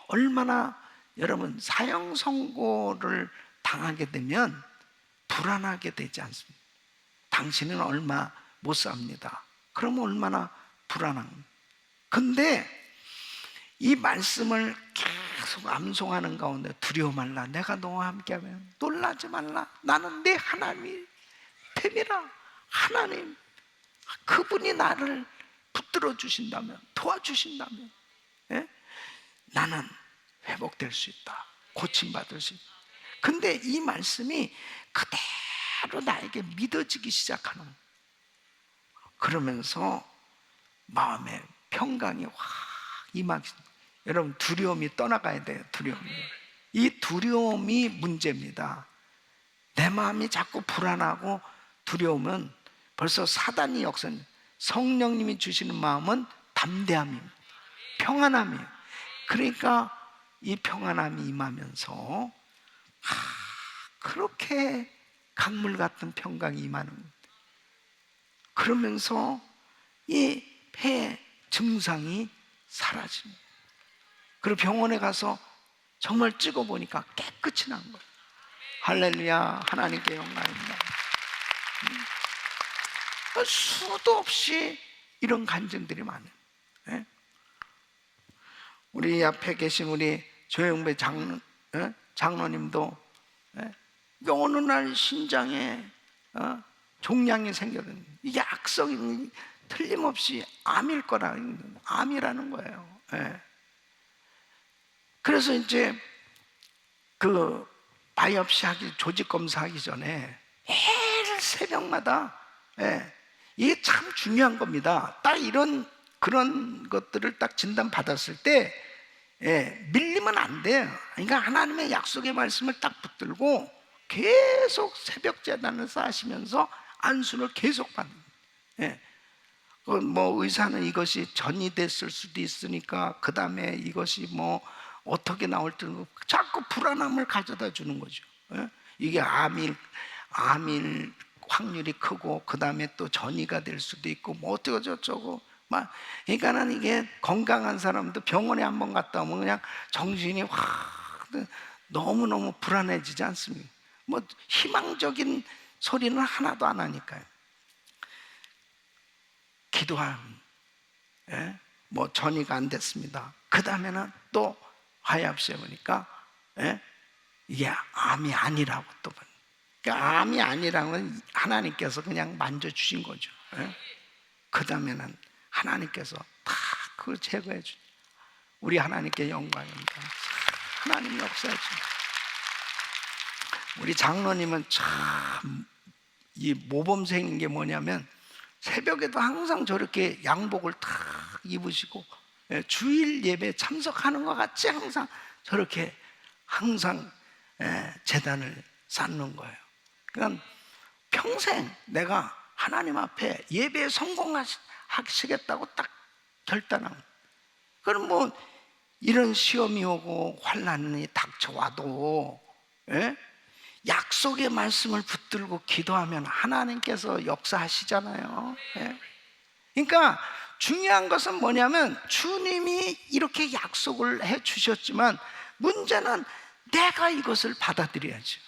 얼마나 여러분 사형 선고를 당하게 되면 불안하게 되지 않습니까? 당신은 얼마 못 삽니다. 그러면 얼마나 불안합니까? 근데 이 말씀을 계속 암송하는 가운데 두려워 말라, 내가 너와 함께하면 놀라지 말라, 나는 내 하나님이 됨이라. 하나님, 그분이 나를 붙들어 주신다면, 도와주신다면, 예? 나는 회복될 수 있다, 고침받을 수 있다. 근데 이 말씀이 그대로 나에게 믿어지기 시작하는, 그러면서 마음에 평강이 확 임하기. 여러분 두려움이 떠나가야 돼요. 두려움이. 이 두려움이 문제입니다. 내 마음이 자꾸 불안하고 두려우면 벌써 사단이 역선. 성령님이 주시는 마음은 담대함입니다. 평안함이에요. 그러니까 이 평안함이 임하면서 그렇게 강물 같은 평강이 임하는 겁니다. 그러면서 이 폐 증상이 사라집니다. 그리고 병원에 가서 정말 찍어보니까 깨끗이 난 거예요. 할렐루야. 하나님께 영광입니다. 수도 없이 이런 간증들이 많아요. 예? 우리 앞에 계신 우리 조영배 장로님도 어느 날 신장에 종양이 생겨든, 이게 악성이 틀림없이 암일 거라, 암이라는 거예요. 예. 그래서 이제 그 바이옵시 하기, 조직 검사하기 전에 매일 새벽마다, 이게 참 중요한 겁니다. 딱 이런 그런 것들을 딱 진단 받았을 때 밀리면 안 돼요. 그러니까 하나님의 약속의 말씀을 딱 붙들고 계속 새벽 제단을 쌓으시면서 안수를 계속 받는. 뭐 의사는 이것이 전이 됐을 수도 있으니까 그 다음에 이것이 뭐 어떻게 나올지 자꾸 불안함을 가져다 주는 거죠. 이게 암일 확률이 크고 그 다음에 또 전이가 될 수도 있고 뭐 어쩌고 저쩌고 막. 그러니까는 이게 건강한 사람도 병원에 한번 갔다 오면 그냥 정신이 확 너무너무 불안해지지 않습니까? 뭐 희망적인 소리는 하나도 안 하니까요. 기도하면 뭐 전이가 안 됐습니다. 그 다음에는 또 바이옵시해 보니까 이게 암이 아니라고 또. 그러니까 암이 아니라는 건 하나님께서 그냥 만져주신 거죠. 그 다음에는 하나님께서 다 그걸 제거해 주죠. 우리 하나님께 영광입니다. 하나님 역사해 주죠. 우리 장로님은 참 이 모범생인 게 뭐냐면 새벽에도 항상 저렇게 양복을 탁 입으시고 주일 예배 참석하는 것 같이 항상 저렇게 항상 제단을 쌓는 거예요. 그러니까 평생 내가 하나님 앞에 예배에 성공하시겠다고 딱 결단한 거예요. 그럼 뭐 이런 시험이 오고 환난이 닥쳐와도 약속의 말씀을 붙들고 기도하면 하나님께서 역사하시잖아요. 그러니까 중요한 것은 뭐냐면 주님이 이렇게 약속을 해 주셨지만 문제는 내가 이것을 받아들여야죠.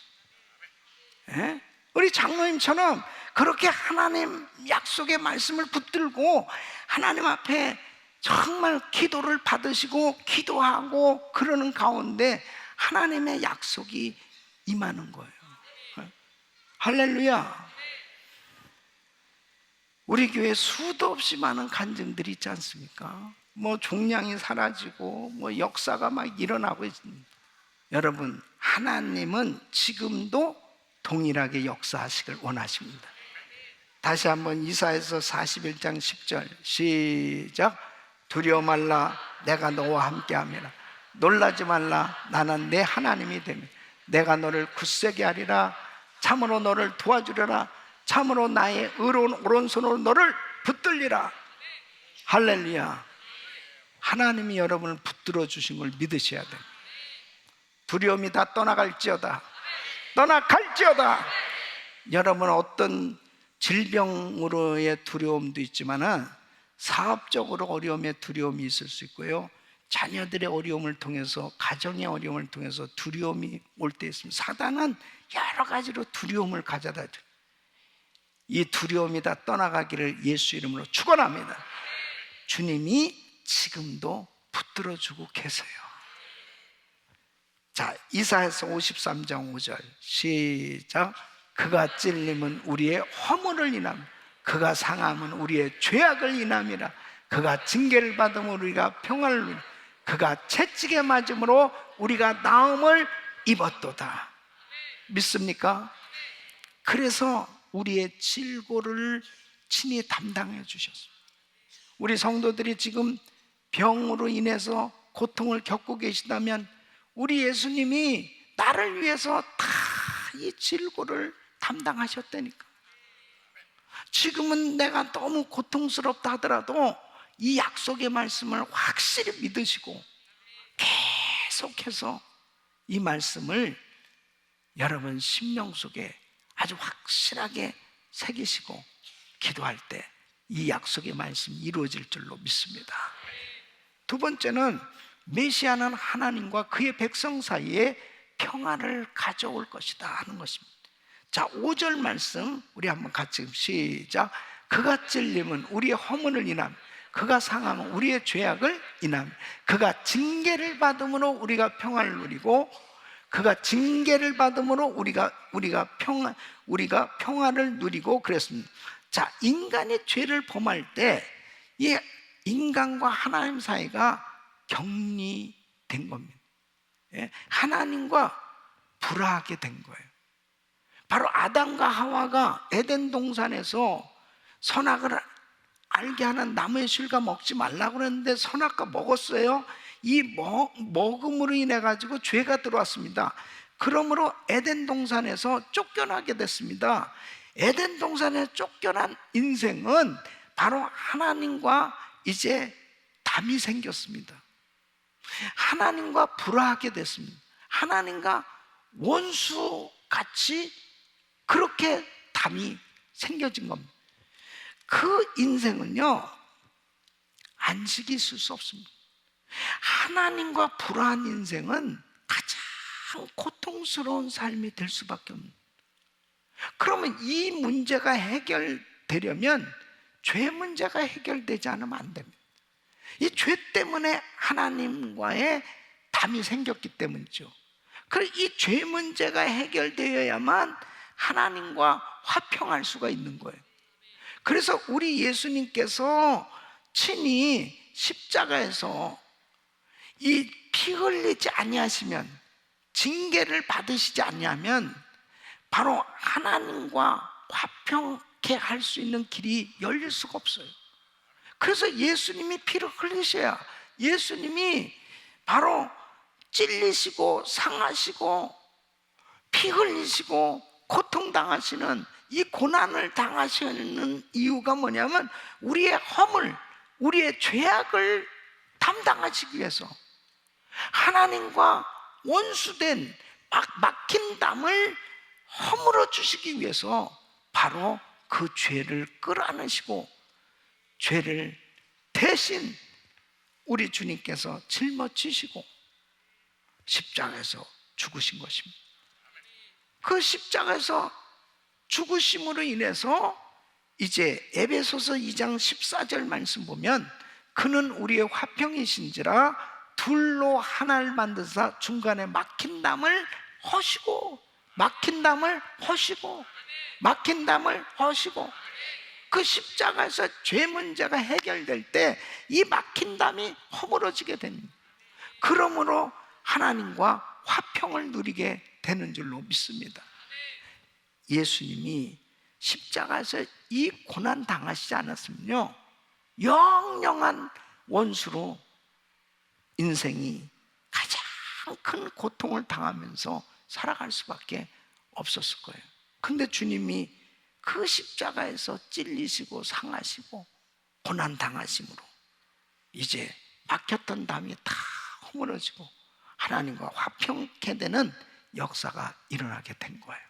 우리 장로님처럼 그렇게 하나님 약속의 말씀을 붙들고 하나님 앞에 정말 기도를 받으시고 기도하고 그러는 가운데 하나님의 약속이 임하는 거예요. 할렐루야. 우리 교회에 수도 없이 많은 간증들이 있지 않습니까? 뭐 종량이 사라지고 뭐 역사가 막 일어나고 있습니다. 여러분, 하나님은 지금도 동일하게 역사하시길 원하십니다. 다시 한번 이사야서 41장 10절 시작. 두려워 말라, 내가 너와 함께함이라. 놀라지 말라, 나는 내 하나님이 되며 내가 너를 굳세게 하리라. 참으로 너를 도와주리라. 참으로 나의 의로운 오른손으로 너를 붙들리라. 할렐루야. 하나님이 여러분을 붙들어 주신 걸 믿으셔야 돼요. 두려움이 다 떠나갈지어다. 떠나갈지어다. 여러분, 어떤 질병으로의 두려움도 있지만은 사업적으로 어려움의 두려움이 있을 수 있고요, 자녀들의 어려움을 통해서, 가정의 어려움을 통해서 두려움이 올 때 있습니다. 사단은 여러 가지로 두려움을 가져다 줘요. 이 두려움이 다 떠나가기를 예수 이름으로 축원합니다. 주님이 지금도 붙들어주고 계세요. 자, 이사야서 53장 5절 시작. 그가 찔림은 우리의 허물을 인함, 그가 상함은 우리의 죄악을 인함이라. 그가 징계를 받음으로 우리가 평안을 누리, 그가 채찍에 맞음으로 우리가 나음을 입었도다. 믿습니까? 그래서 우리의 질고를 친히 담당해 주셨습니다. 우리 성도들이 지금 병으로 인해서 고통을 겪고 계시다면 우리 예수님이 나를 위해서 다 이 질고를 담당하셨다니까. 지금은 내가 너무 고통스럽다 하더라도 이 약속의 말씀을 확실히 믿으시고 계속해서 이 말씀을 여러분 심령 속에 아주 확실하게 새기시고 기도할 때 이 약속의 말씀이 이루어질 줄로 믿습니다. 두 번째는 메시아는 하나님과 그의 백성 사이에 평화를 가져올 것이다 하는 것입니다. 자, 5절 말씀 우리 한번 같이 시작. 그가 찔림은 우리의 허물을 인함, 그가 상함은 우리의 죄악을 인함, 그가 징계를 받음으로 우리가 평화를 누리고, 그가 징계를 받음으로 우리가 평화를 누리고 그랬습니다. 자, 인간이 죄를 범할 때 이 인간과 하나님 사이가 격리된 겁니다. 하나님과 불화하게 된 거예요. 바로 아담과 하와가 에덴 동산에서 선악을 알게 하는 나무의 실과 먹지 말라고 그랬는데 선악과 먹었어요. 이 먹음으로 인해 가지고 죄가 들어왔습니다. 그러므로 에덴 동산에서 쫓겨나게 됐습니다. 에덴 동산에 쫓겨난 인생은 바로 하나님과 이제 담이 생겼습니다. 하나님과 불화하게 됐습니다. 하나님과 원수같이 그렇게 담이 생겨진 겁니다. 그 인생은요, 안식이 있을 수 없습니다. 하나님과 불화한 인생은 가장 고통스러운 삶이 될 수밖에 없는. 그러면 이 문제가 해결되려면 죄 문제가 해결되지 않으면 안 됩니다. 이 죄 때문에 하나님과의 담이 생겼기 때문이죠. 그래서 이 죄 문제가 해결되어야만 하나님과 화평할 수가 있는 거예요. 그래서 우리 예수님께서 친히 십자가에서 이 피 흘리지 아니하시면, 징계를 받으시지 아니하면 바로 하나님과 화평케 할 수 있는 길이 열릴 수가 없어요. 그래서 예수님이 피를 흘리셔야, 예수님이 바로 찔리시고 상하시고 피 흘리시고 고통당하시는 이 고난을 당하시는 이유가 뭐냐면 우리의 허물, 우리의 죄악을 담당하시기 위해서, 하나님과 원수된 막힌 담을 허물어 주시기 위해서 바로 그 죄를 끌어안으시고 죄를 대신 우리 주님께서 짊어지시고 십자가에서 죽으신 것입니다. 그 십자가에서 죽으심으로 인해서 이제 에베소서 2장 14절 말씀 보면 그는 우리의 화평이신지라 둘로 하나를 만드사 중간에 막힌 담을 허시고, 막힌 담을 허시고, 막힌 담을 허시고, 그 십자가에서 죄 문제가 해결될 때 이 막힌 담이 허물어지게 됩니다. 그러므로 하나님과 화평을 누리게 되는 줄로 믿습니다. 예수님이 십자가에서 이 고난 당하시지 않았으면요, 영영한 원수로 인생이 가장 큰 고통을 당하면서 살아갈 수밖에 없었을 거예요. 근데 주님이 그 십자가에서 찔리시고 상하시고 고난 당하심으로 이제 막혔던 담이 다 허물어지고 하나님과 화평케 되는 역사가 일어나게 된 거예요.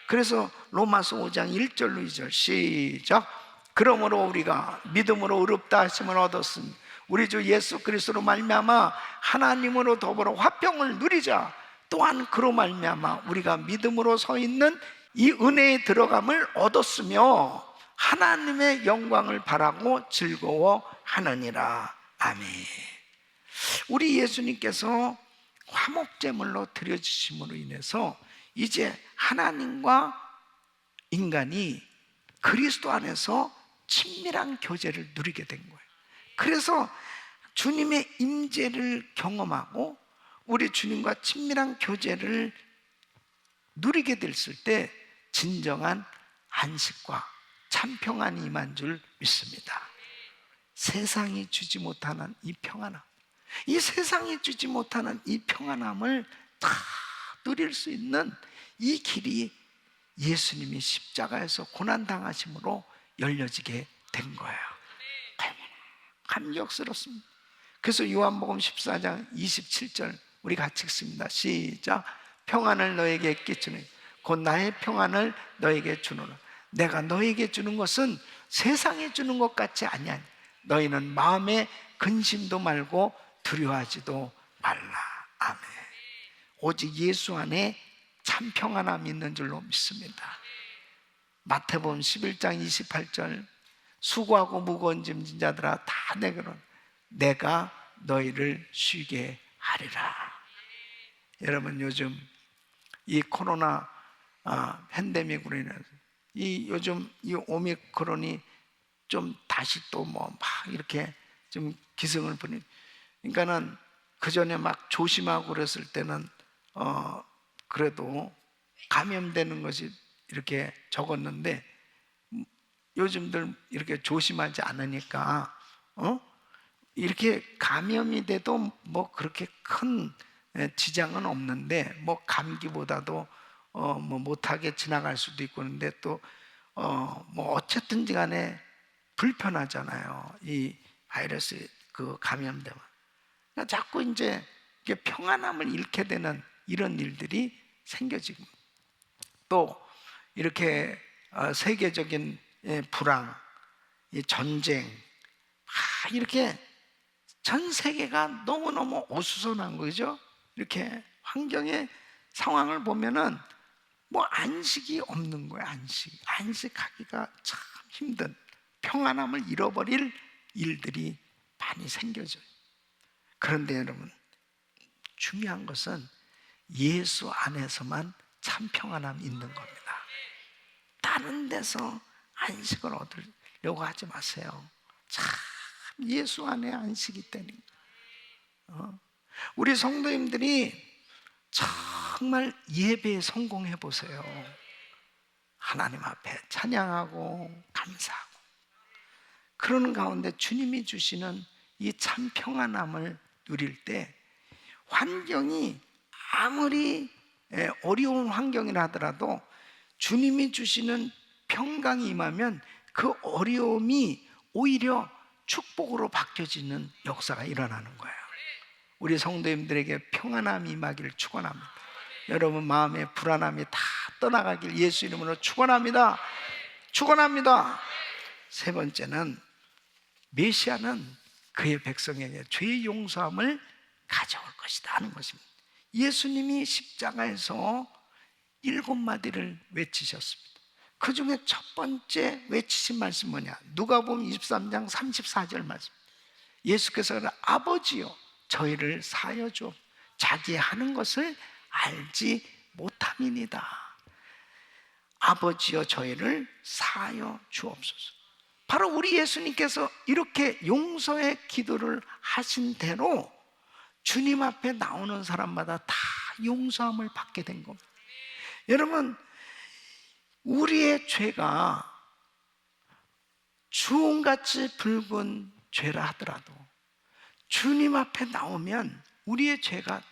그래서 로마서 5장 1절로 2절 시작. 그러므로 우리가 믿음으로 의롭다 하심을 얻었으니 우리 주 예수 그리스도로 말미암아 하나님으로 더불어 화평을 누리자. 또한 그로 말미암아 우리가 믿음으로 서 있는 이 은혜에 들어감을 얻었으며 하나님의 영광을 바라고 즐거워하느니라. 아멘. 우리 예수님께서 화목제물로 드려주심으로 인해서 이제 하나님과 인간이 그리스도 안에서 친밀한 교제를 누리게 된 거예요. 그래서 주님의 임재를 경험하고 우리 주님과 친밀한 교제를 누리게 됐을 때 진정한 안식과 참 평안이 임한 줄 믿습니다. 세상이 주지 못하는 이 평안함, 이 세상이 주지 못하는 이 평안함을 다 누릴 수 있는 이 길이 예수님이 십자가에서 고난당하심으로 열려지게 된 거예요. 감격스럽습니다. 그래서 요한복음 14장 27절 우리 같이 읽습니다. 시작. 평안을 너에게 끼치니 곧 나의 평안을 너에게 주노라. 내가 너에게 주는 것은 세상에 주는 것 같지 아니하니 너희는 마음에 근심도 말고 두려워하지도 말라. 아멘. 오직 예수 안에 참 평안함이 있는 줄로 믿습니다. 마태복음 11장 28절 수고하고 무거운 짐진 자들아 다 내게로 내가 너희를 쉬게 하리라. 여러분 요즘 이 코로나 팬데믹으로 인해서 요즘 이 오미크론이 좀 다시 또 뭐 막 이렇게 좀 기승을 부리. 그러니까는 그 전에 막 조심하고 그랬을 때는 그래도 감염되는 것이 이렇게 적었는데 요즘들 이렇게 조심하지 않으니까 이렇게 감염이 돼도 뭐 그렇게 큰 지장은 없는데 뭐 감기보다도 뭐 못하게 지나갈 수도 있고 그런데 또 뭐 어쨌든지 간에 불편하잖아요. 이 바이러스 그 감염되면. 그러니까 자꾸 이제 이게 평안함을 잃게 되는 이런 일들이 생겨지고 또 이렇게 세계적인 불황, 전쟁, 이렇게 전 세계가 너무너무 어수선한 거죠. 이렇게 환경의 상황을 보면은 뭐 안식이 없는 거예요. 안식하기가 참 힘든 평안함을 잃어버릴 일들이 많이 생겨져요. 그런데 여러분 중요한 것은 예수 안에서만 참 평안함이 있는 겁니다. 다른 데서 안식을 얻으려고 하지 마세요. 참 예수 안에 안식이 있다니. 우리 성도님들이 정말 예배에 성공해 보세요. 하나님 앞에 찬양하고 감사하고 그러는 가운데 주님이 주시는 이 참 평안함을 누릴 때 환경이 아무리 어려운 환경이라 하더라도 주님이 주시는 평강이 임하면 그 어려움이 오히려 축복으로 바뀌어지는 역사가 일어나는 거예요. 우리 성도님들에게 평안함이 임하기를 축원합니다. 여러분 마음의 불안함이 다 떠나가길 예수 이름으로 축원합니다. 축원합니다. 세 번째는 메시아는 그의 백성에게 죄의 용서함을 가져올 것이다 하는 것입니다. 예수님이 십자가에서 7마디를 외치셨습니다. 그 중에 첫 번째 외치신 말씀 뭐냐? 누가복음 23장 34절 말씀. 예수께서 아버지여 저희를 사하여 주옵소서. 자기 하는 것을 알지 못함이니이다. 아버지여 저희를 사하여 주옵소서. 바로 우리 예수님께서 이렇게 용서의 기도를 하신 대로 주님 앞에 나오는 사람마다 다 용서함을 받게 된 겁니다. 여러분, 우리의 죄가 주홍같이 붉은 죄라 하더라도 주님 앞에 나오면 우리의 죄가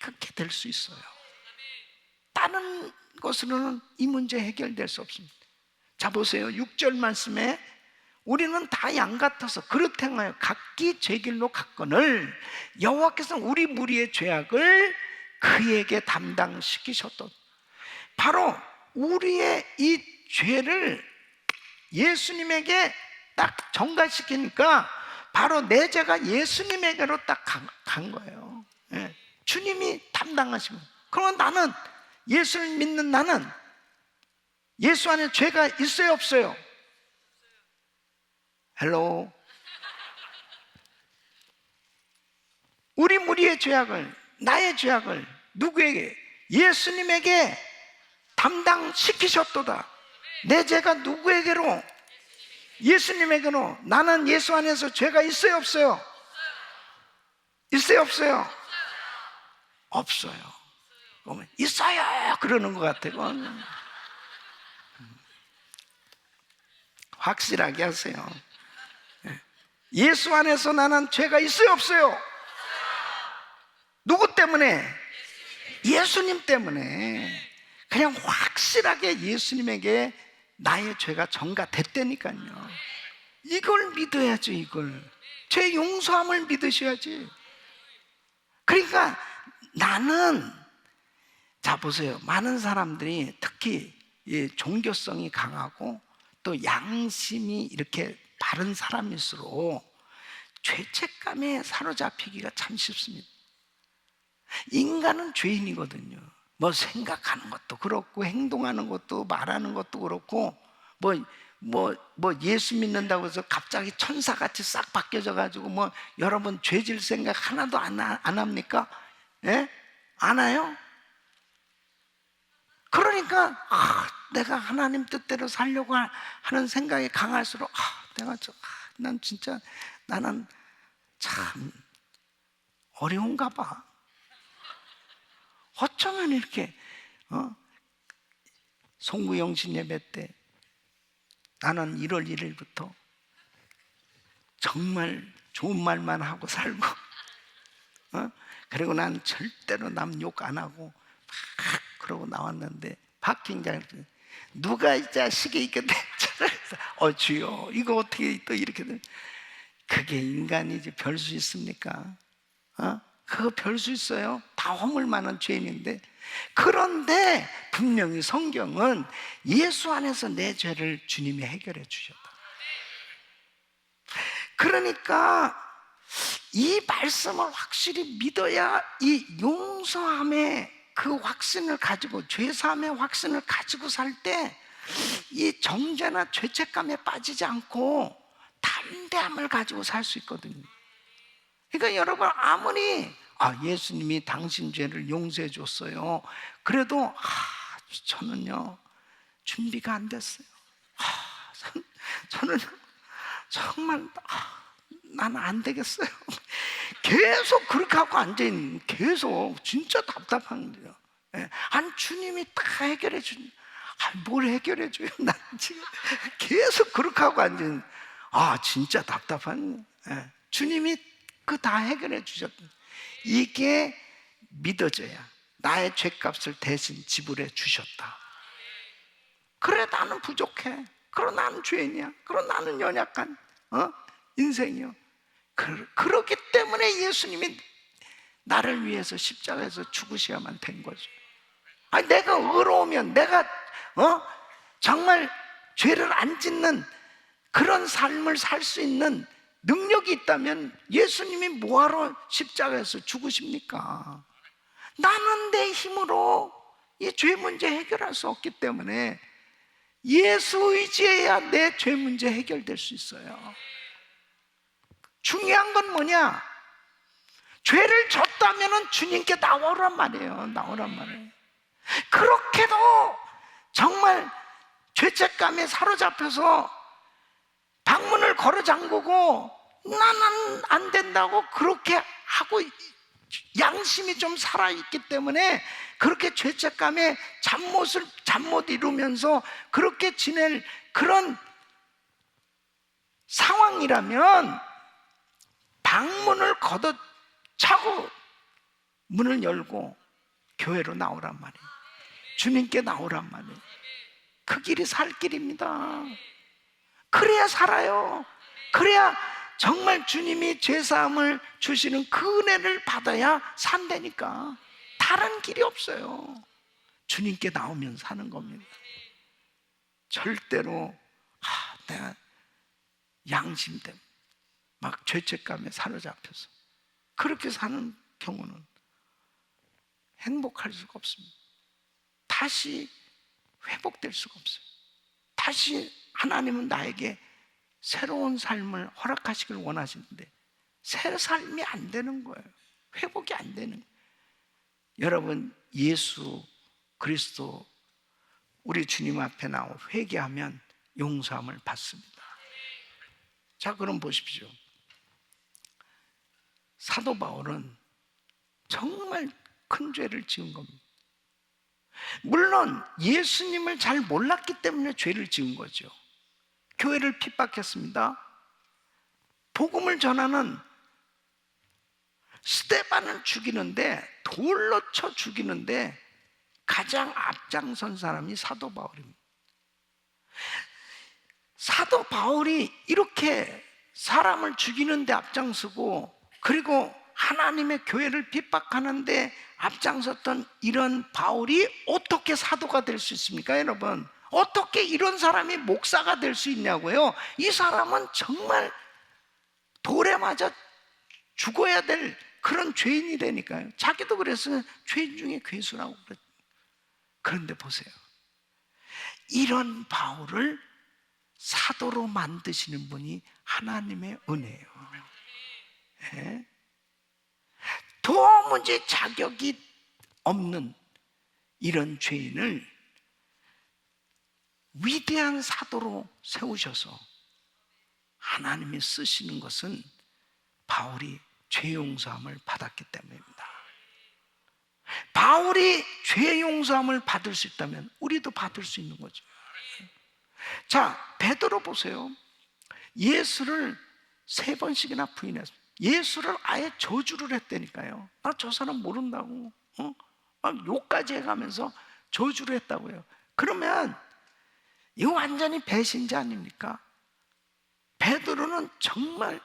깨끗게 될 수 있어요. 다른 것으로는 이 문제 해결될 수 없습니다. 자 보세요. 6절 말씀에 우리는 다 양 같아서 그릇 행하여 각기 제 길로 갔거늘 여호와께서는 우리 무리의 죄악을 그에게 담당시키셨던, 바로 우리의 이 죄를 예수님에게 딱 전가시키니까 바로 내 죄가 예수님에게로 딱 간 거예요. 예. 주님이 담당하시고, 그러면 나는, 예수를 믿는 나는 예수 안에 죄가 있어요 없어요? 헬로. 우리 무리의 죄악을, 나의 죄악을 누구에게? 예수님에게 담당시키셨도다. 내 죄가 누구에게로? 예수님에게로. 나는 예수 안에서 죄가 있어요 없어요? 있어요 없어요? 없어요. 그러면 있어요 그러는 것 같아요. 확실하게 하세요. 예수 안에서 나는 죄가 있어요 없어요? 누구 때문에? 예수님 때문에. 그냥 확실하게 예수님에게 나의 죄가 전가됐다니까요. 이걸 믿어야죠. 이걸 죄 용서함을 믿으셔야지. 그러니까 나는, 자 보세요, 많은 사람들이 특히 종교성이 강하고 또 양심이 이렇게 바른 사람일수록 죄책감에 사로잡히기가 참 쉽습니다. 인간은 죄인이거든요. 뭐 생각하는 것도 그렇고 행동하는 것도 말하는 것도 그렇고 뭐 예수 믿는다고 해서 갑자기 천사같이 싹 바뀌어져 가지고 뭐 여러분 죄질 생각 하나도 안 합니까? 예? 안 해요? 그러니까 내가 하나님 뜻대로 살려고 하는 생각이 강할수록 난 진짜 나는 참 어려운가 봐. 어쩌면 이렇게 송구영신 예배 때 나는 1월 1일부터 정말 좋은 말만 하고 살고 그리고 난 절대로 남 욕 안 하고 막 그러고 나왔는데 박 팀장님 누가 이 자식이 이렇게 됐잖아요. 주여 이거 어떻게 또 이렇게 돼? 그게 인간이지 별 수 있습니까? 그거 별 수 있어요? 다 허물 많은 죄인인데. 그런데 분명히 성경은 예수 안에서 내 죄를 주님이 해결해 주셨다. 그러니까 이 말씀을 확실히 믿어야 이 용서함의 그 확신을 가지고, 죄사함의 확신을 가지고 살 때 이 정죄나 죄책감에 빠지지 않고 담대함을 가지고 살 수 있거든요. 그러니까 여러분 아무리 예수님이 당신 죄를 용서해 줬어요, 그래도 저는요 준비가 안 됐어요. 저는 정말 나는 안 되겠어요. 계속 그렇게 하고 앉아있는, 계속 진짜 답답한 거예요. 아니 주님이 다 해결해 주니 뭘 해결해 줘요? 난 지금 계속 그렇게 하고 앉은. 진짜 답답한. 주님이 그 다 해결해 주셨다. 이게 믿어져야 나의 죄값을 대신 지불해 주셨다. 그래, 나는 부족해. 그럼 나는 죄인이야. 그럼 나는 연약한 인생이요. 그렇기 때문에 예수님이 나를 위해서 십자가에서 죽으셔야만 된 거죠. 내가 의로우면, 내가 정말 죄를 안 짓는 그런 삶을 살 수 있는 능력이 있다면 예수님이 뭐하러 십자가에서 죽으십니까? 나는 내 힘으로 이 죄 문제 해결할 수 없기 때문에 예수 의지해야 내 죄 문제 해결될 수 있어요. 중요한 건 뭐냐? 죄를 졌다면 주님께 나오란 말이에요. 나오란 말이에요. 그렇게도 정말 죄책감에 사로잡혀서 방문을 걸어 잠그고 나는 안 된다고 그렇게 하고, 양심이 좀 살아있기 때문에 그렇게 죄책감에 잠 못 이루면서 그렇게 지낼 그런 상황이라면 방문을 걷어차고 문을 열고 교회로 나오란 말이에요. 주님께 나오란 말이에요. 그 길이 살 길입니다. 그래야 살아요. 그래야 정말 주님이 죄사함을 주시는 그 은혜를 받아야 산다니까. 다른 길이 없어요. 주님께 나오면 사는 겁니다. 절대로 내가 양심 때문에 막 죄책감에 사로잡혀서 그렇게 사는 경우는 행복할 수가 없습니다. 다시 회복될 수가 없어요. 다시 하나님은 나에게 새로운 삶을 허락하시길 원하시는데 새 삶이 안 되는 거예요. 회복이 안 되는 거예요. 여러분, 예수 그리스도 우리 주님 앞에 나와 회개하면 용서함을 받습니다. 자, 그럼 보십시오. 사도 바울은 정말 큰 죄를 지은 겁니다. 물론 예수님을 잘 몰랐기 때문에 죄를 지은 거죠. 교회를 핍박했습니다. 복음을 전하는 스데반을 죽이는데, 돌로 쳐 죽이는데 가장 앞장선 사람이 사도 바울입니다. 사도 바울이 이렇게 사람을 죽이는데 앞장서고, 그리고 하나님의 교회를 핍박하는데 앞장섰던 이런 바울이 어떻게 사도가 될 수 있습니까, 여러분? 어떻게 이런 사람이 목사가 될 수 있냐고요? 이 사람은 정말 돌에 맞아 죽어야 될 그런 죄인이 되니까요. 자기도 그래서 죄인 중에 괴수라고 그랬죠. 그런데 보세요. 이런 바울을 사도로 만드시는 분이 하나님의 은혜예요. 네? 도무지 자격이 없는 이런 죄인을 위대한 사도로 세우셔서 하나님이 쓰시는 것은 바울이 죄 용서함을 받았기 때문입니다. 바울이 죄 용서함을 받을 수 있다면 우리도 받을 수 있는 거죠. 자, 베드로 보세요. 예수를 3번씩이나 부인했어요. 예수를 아예 저주를 했다니까요. 저 사람 모른다고, 막 욕까지 해가면서 저주를 했다고요. 그러면 이거 완전히 배신자 아닙니까? 베드로는 정말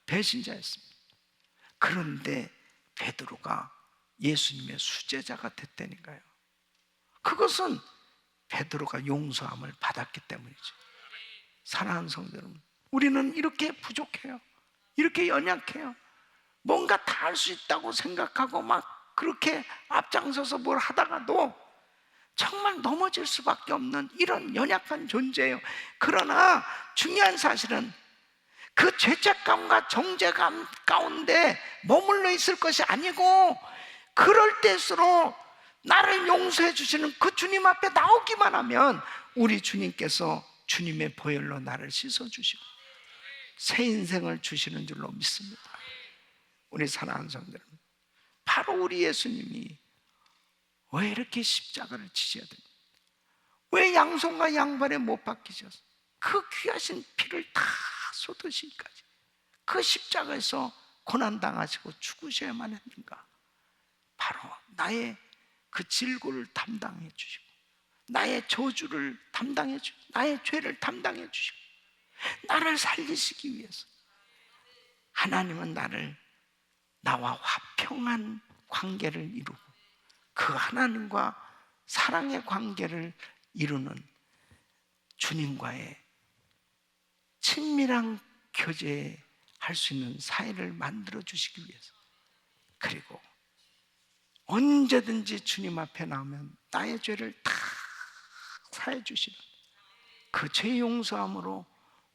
배신자였습니다. 그런데 베드로가 예수님의 수제자가 됐다니까요. 그것은 베드로가 용서함을 받았기 때문이죠. 사랑하는 성도 여러분, 우리는 이렇게 부족해요. 이렇게 연약해요. 뭔가 다 할 수 있다고 생각하고 막 그렇게 앞장서서 뭘 하다가도 정말 넘어질 수밖에 없는 이런 연약한 존재예요. 그러나 중요한 사실은 그 죄책감과 정죄감 가운데 머물러 있을 것이 아니고, 그럴 때일수록 나를 용서해 주시는 그 주님 앞에 나오기만 하면 우리 주님께서 주님의 보혈로 나를 씻어주시고 새 인생을 주시는 줄로 믿습니다. 우리 사랑하는 성도들, 바로 우리 예수님이 왜 이렇게 십자가를 지셔야 됩니까? 왜 양손과 양발에 못 박히셔서 그 귀하신 피를 다 쏟으시기까지 그 십자가에서 고난당하시고 죽으셔야만 했는가? 바로 나의 그 질고를 담당해 주시고 나의 저주를 담당해 주시고 나의 죄를 담당해 주시고 나를 살리시기 위해서 하나님은 나와 화평한 관계를 이루고 그 하나님과 사랑의 관계를 이루는 주님과의 친밀한 교제할 수 있는 사이를 만들어 주시기 위해서, 그리고 언제든지 주님 앞에 나오면 나의 죄를 다 사해 주시는 그 죄 용서함으로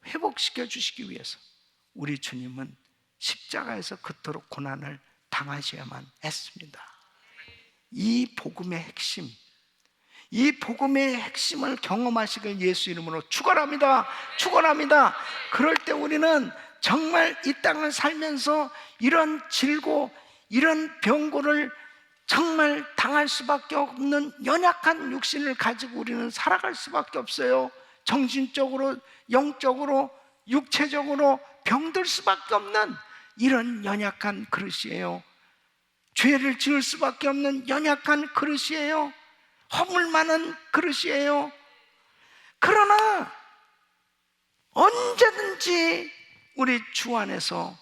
회복시켜 주시기 위해서 우리 주님은 십자가에서 그토록 고난을 당하셔야만 했습니다. 이 복음의 핵심, 이 복음의 핵심을 경험하시길 예수 이름으로 축원합니다. 축원합니다. 그럴 때 우리는 정말 이 땅을 살면서 이런 질고 이런 병고를 정말 당할 수밖에 없는 연약한 육신을 가지고 우리는 살아갈 수밖에 없어요. 정신적으로, 영적으로, 육체적으로 병들 수밖에 없는 이런 연약한 그릇이에요. 죄를 지을 수밖에 없는 연약한 그릇이에요. 허물 많은 그릇이에요. 그러나 언제든지 우리 주 안에서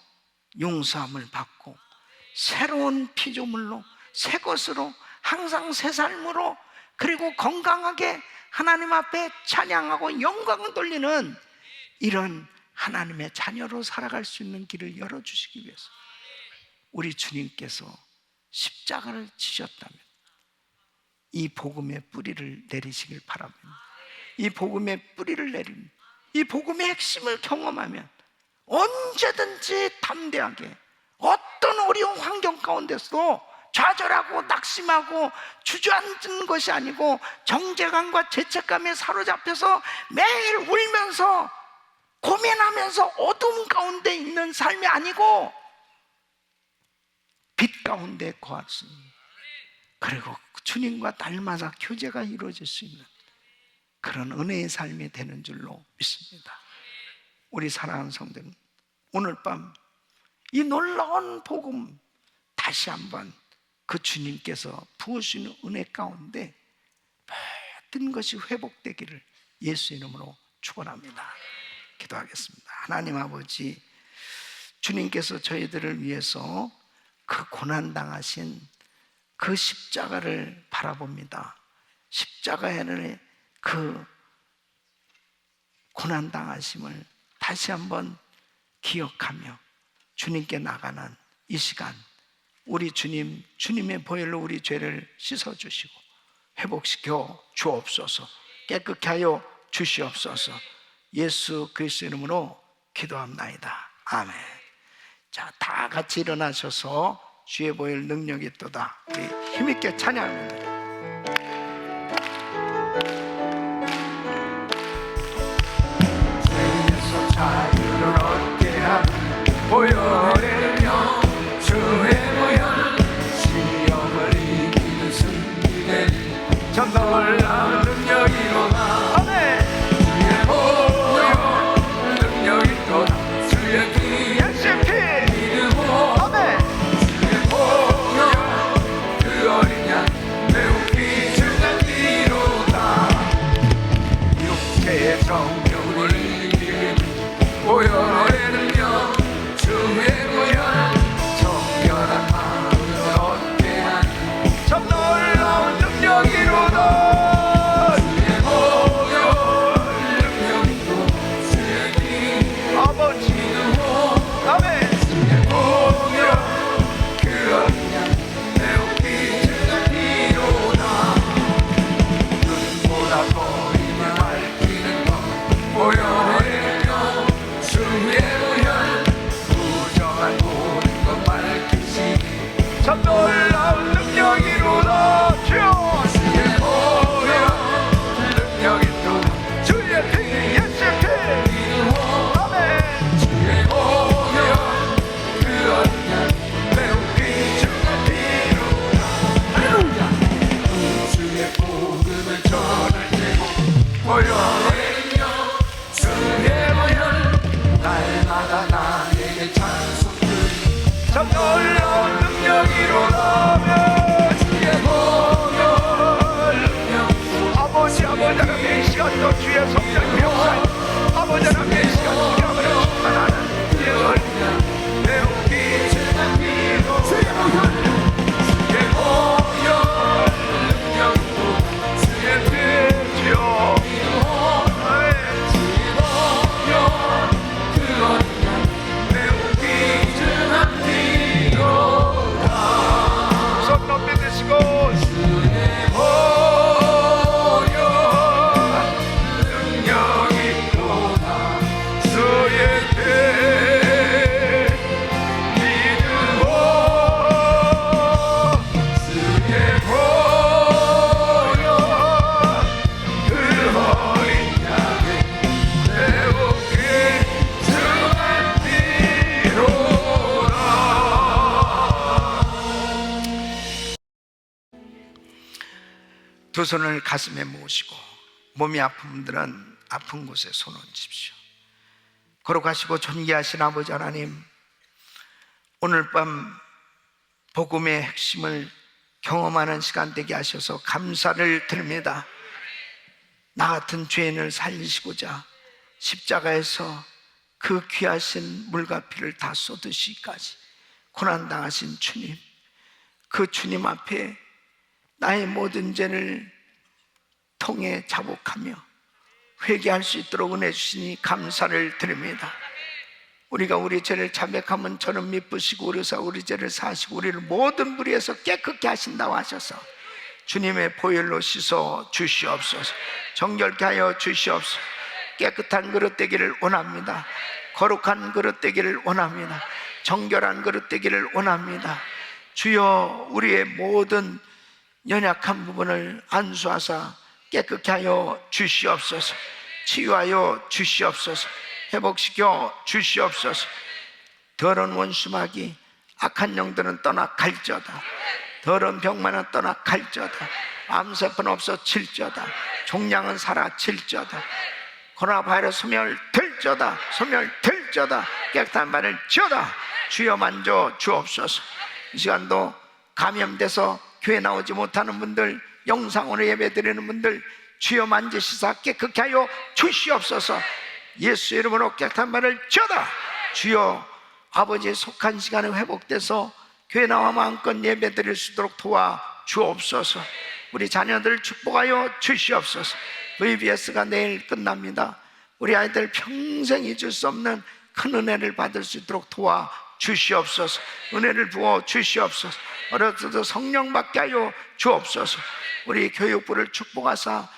용서함을 받고 새로운 피조물로 새 것으로 항상 새 삶으로 그리고 건강하게 하나님 앞에 찬양하고 영광을 돌리는 이런 하나님의 자녀로 살아갈 수 있는 길을 열어주시기 위해서 우리 주님께서 십자가를 지셨다면 이 복음의 뿌리를 내리시길 바랍니다. 이 복음의 뿌리를 내립니다. 이 복음의 핵심을 경험하면 언제든지 담대하게 어떤 어려운 환경 가운데서도 좌절하고 낙심하고 주저앉는 것이 아니고 정죄감과 죄책감에 사로잡혀서 매일 울면서 고민하면서 어둠 가운데 있는 삶이 아니고 빛 가운데 거할 수 있는, 그리고 주님과 날마다 교제가 이루어질 수 있는 그런 은혜의 삶이 되는 줄로 믿습니다. 우리 사랑하는 성도님, 오늘 밤 이 놀라운 복음 다시 한번 그 주님께서 부으시는 은혜 가운데 모든 것이 회복되기를 예수 이름으로 축원합니다. 기도하겠습니다. 하나님 아버지, 주님께서 저희들을 위해서 그 고난당하신 그 십자가를 바라봅니다. 십자가의 그 고난당하심을 다시 한번 기억하며 주님께 나가는 이 시간, 우리 주님의 보혈로 우리 죄를 씻어주시고 회복시켜 주옵소서. 깨끗게 하여 주시옵소서. 예수 그리스도 이름으로 기도합나이다. 아멘. 자, 다 같이 일어나셔서 주의 보혈 능력이 있도다 우리 힘있게 찬양합니다. 죄에서 자유를 얻게 하는 보혈의 명, 주의 보혈, 시험을 이기는 승리되리 저 놀라운 능력이로다. 아멘. 주의 보혈 능력이 있도다. 주의 피 예수의 피. 믿음으로 아멘. 주의 보혈 그 어린 양 매우 귀중한 피로다. 육체의 정욕을 이기는 보혈의 능력, 주의 보혈 정결한 마음을 얻게 하는 저 놀라운 능력이로다. 주의 보혈 받으시고 능력이 또다 주의 때 믿음으로 주의 보혈 그 어린 양의 배우게 주만 피로라. 두 손을 가슴에 모으시고 몸이 아픈 분들은 아픈 곳에 손 얹으십시오. 거룩하시고 존귀하신 아버지 하나님, 오늘 밤 복음의 핵심을 경험하는 시간 되게 하셔서 감사를 드립니다. 나 같은 죄인을 살리시고자 십자가에서 그 귀하신 물과 피를 다 쏟으시기까지 고난당하신 주님, 그 주님 앞에 나의 모든 죄를 통해 자복하며 회개할 수 있도록 은혜 주시니 감사를 드립니다. 우리가 우리 죄를 자백하면 저는 미쁘시고 우리사 우리 죄를 사하시고 우리를 모든 불의에서 깨끗게 하신다고 하셔서 주님의 보혈로 씻어 주시옵소서. 정결케 하여 주시옵소서. 깨끗한 그릇 되기를 원합니다. 거룩한 그릇 되기를 원합니다. 정결한 그릇 되기를 원합니다. 주여, 우리의 모든 연약한 부분을 안수하사 깨끗게 하여 주시옵소서. 치유하여 주시옵소서. 회복시켜 주시옵소서. 더러운 원수마귀 악한 영들은 떠나 갈지어다. 더러운 병만은 떠나 갈지어다. 암세포는 없어질지어다. 종양은 사라질지어다. 코로나 바이러스 소멸될지어다. 소멸될지어다. 깨끗한 발을 지어다. 주여 만져 주옵소서. 이 시간도 감염돼서 교회 나오지 못하는 분들, 영상으로 예배드리는 분들 주여 만지시사 깨끗게 하여 주시옵소서. 예수 이름으로 깨끗한 발을 지어다. 주여, 아버지의 속한 시간에 회복돼서 교회 나와 마음껏 예배드릴 수 있도록 도와 주옵소서. 우리 자녀들 축복하여 주시옵소서. VBS가 내일 끝납니다. 우리 아이들 평생 잊을 수 없는 큰 은혜를 받을 수 있도록 도와 주시옵소서. 은혜를 부어 주시옵소서. 어려서도 성령 받게 하여 주옵소서. 우리 교육부를 축복하사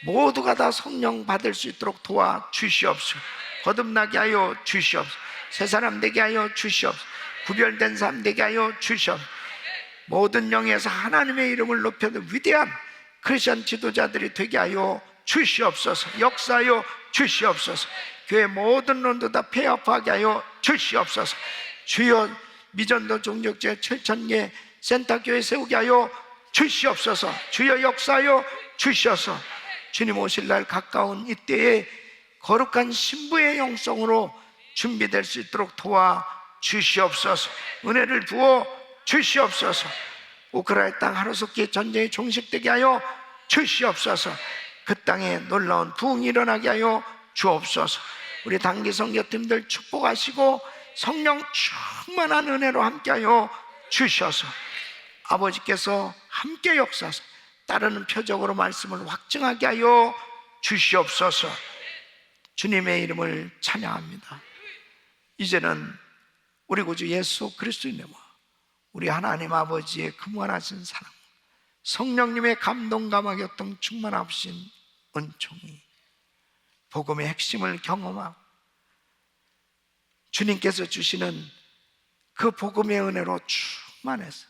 모두가 다 성령 받을 수 있도록 도와 주시옵소서. 거듭나게 하여 주시옵소서. 새 사람 되게 하여 주시옵소서. 구별된 사람 되게 하여 주시옵소서. 모든 영에서 하나님의 이름을 높여도 위대한 크리스천 지도자들이 되게 하여 주시옵소서. 역사하여 주시옵소서. 교회 모든 론도 다 폐업하게 하여 주시옵소서. 주여, 미전도 종족제 7,000개 센터교회 세우게 하여 주시옵소서. 주여, 역사하여 주시옵소서. 주님 오실 날 가까운 이때에 거룩한 신부의 영성으로 준비될 수 있도록 도와 주시옵소서. 은혜를 부어 주시옵소서. 우크라이나 땅 하루속히 전쟁이 종식되게 하여 주시옵소서. 그 땅에 놀라운 부흥이 일어나게 하여 주옵소서. 우리 단기 선교팀들 축복하시고 성령 충만한 은혜로 함께하여 주셔서 아버지께서 함께 역사하사 따르는 표적으로 말씀을 확증하게 하여 주시옵소서. 주님의 이름을 찬양합니다. 이제는 우리 구주 예수 그리스도의 이름으로 우리 하나님 아버지의 그무한하신 사랑, 성령님의 감동 감화 교통 충만하신 은총이 복음의 핵심을 경험하고 주님께서 주시는 그 복음의 은혜로 충만해서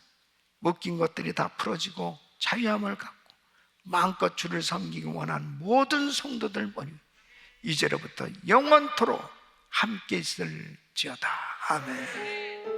묶인 것들이 다 풀어지고 자유함을 갖고 마음껏 주를 섬기기 원하는 모든 성도들 머리 이제로부터 영원토록 함께 있을지어다. 아멘.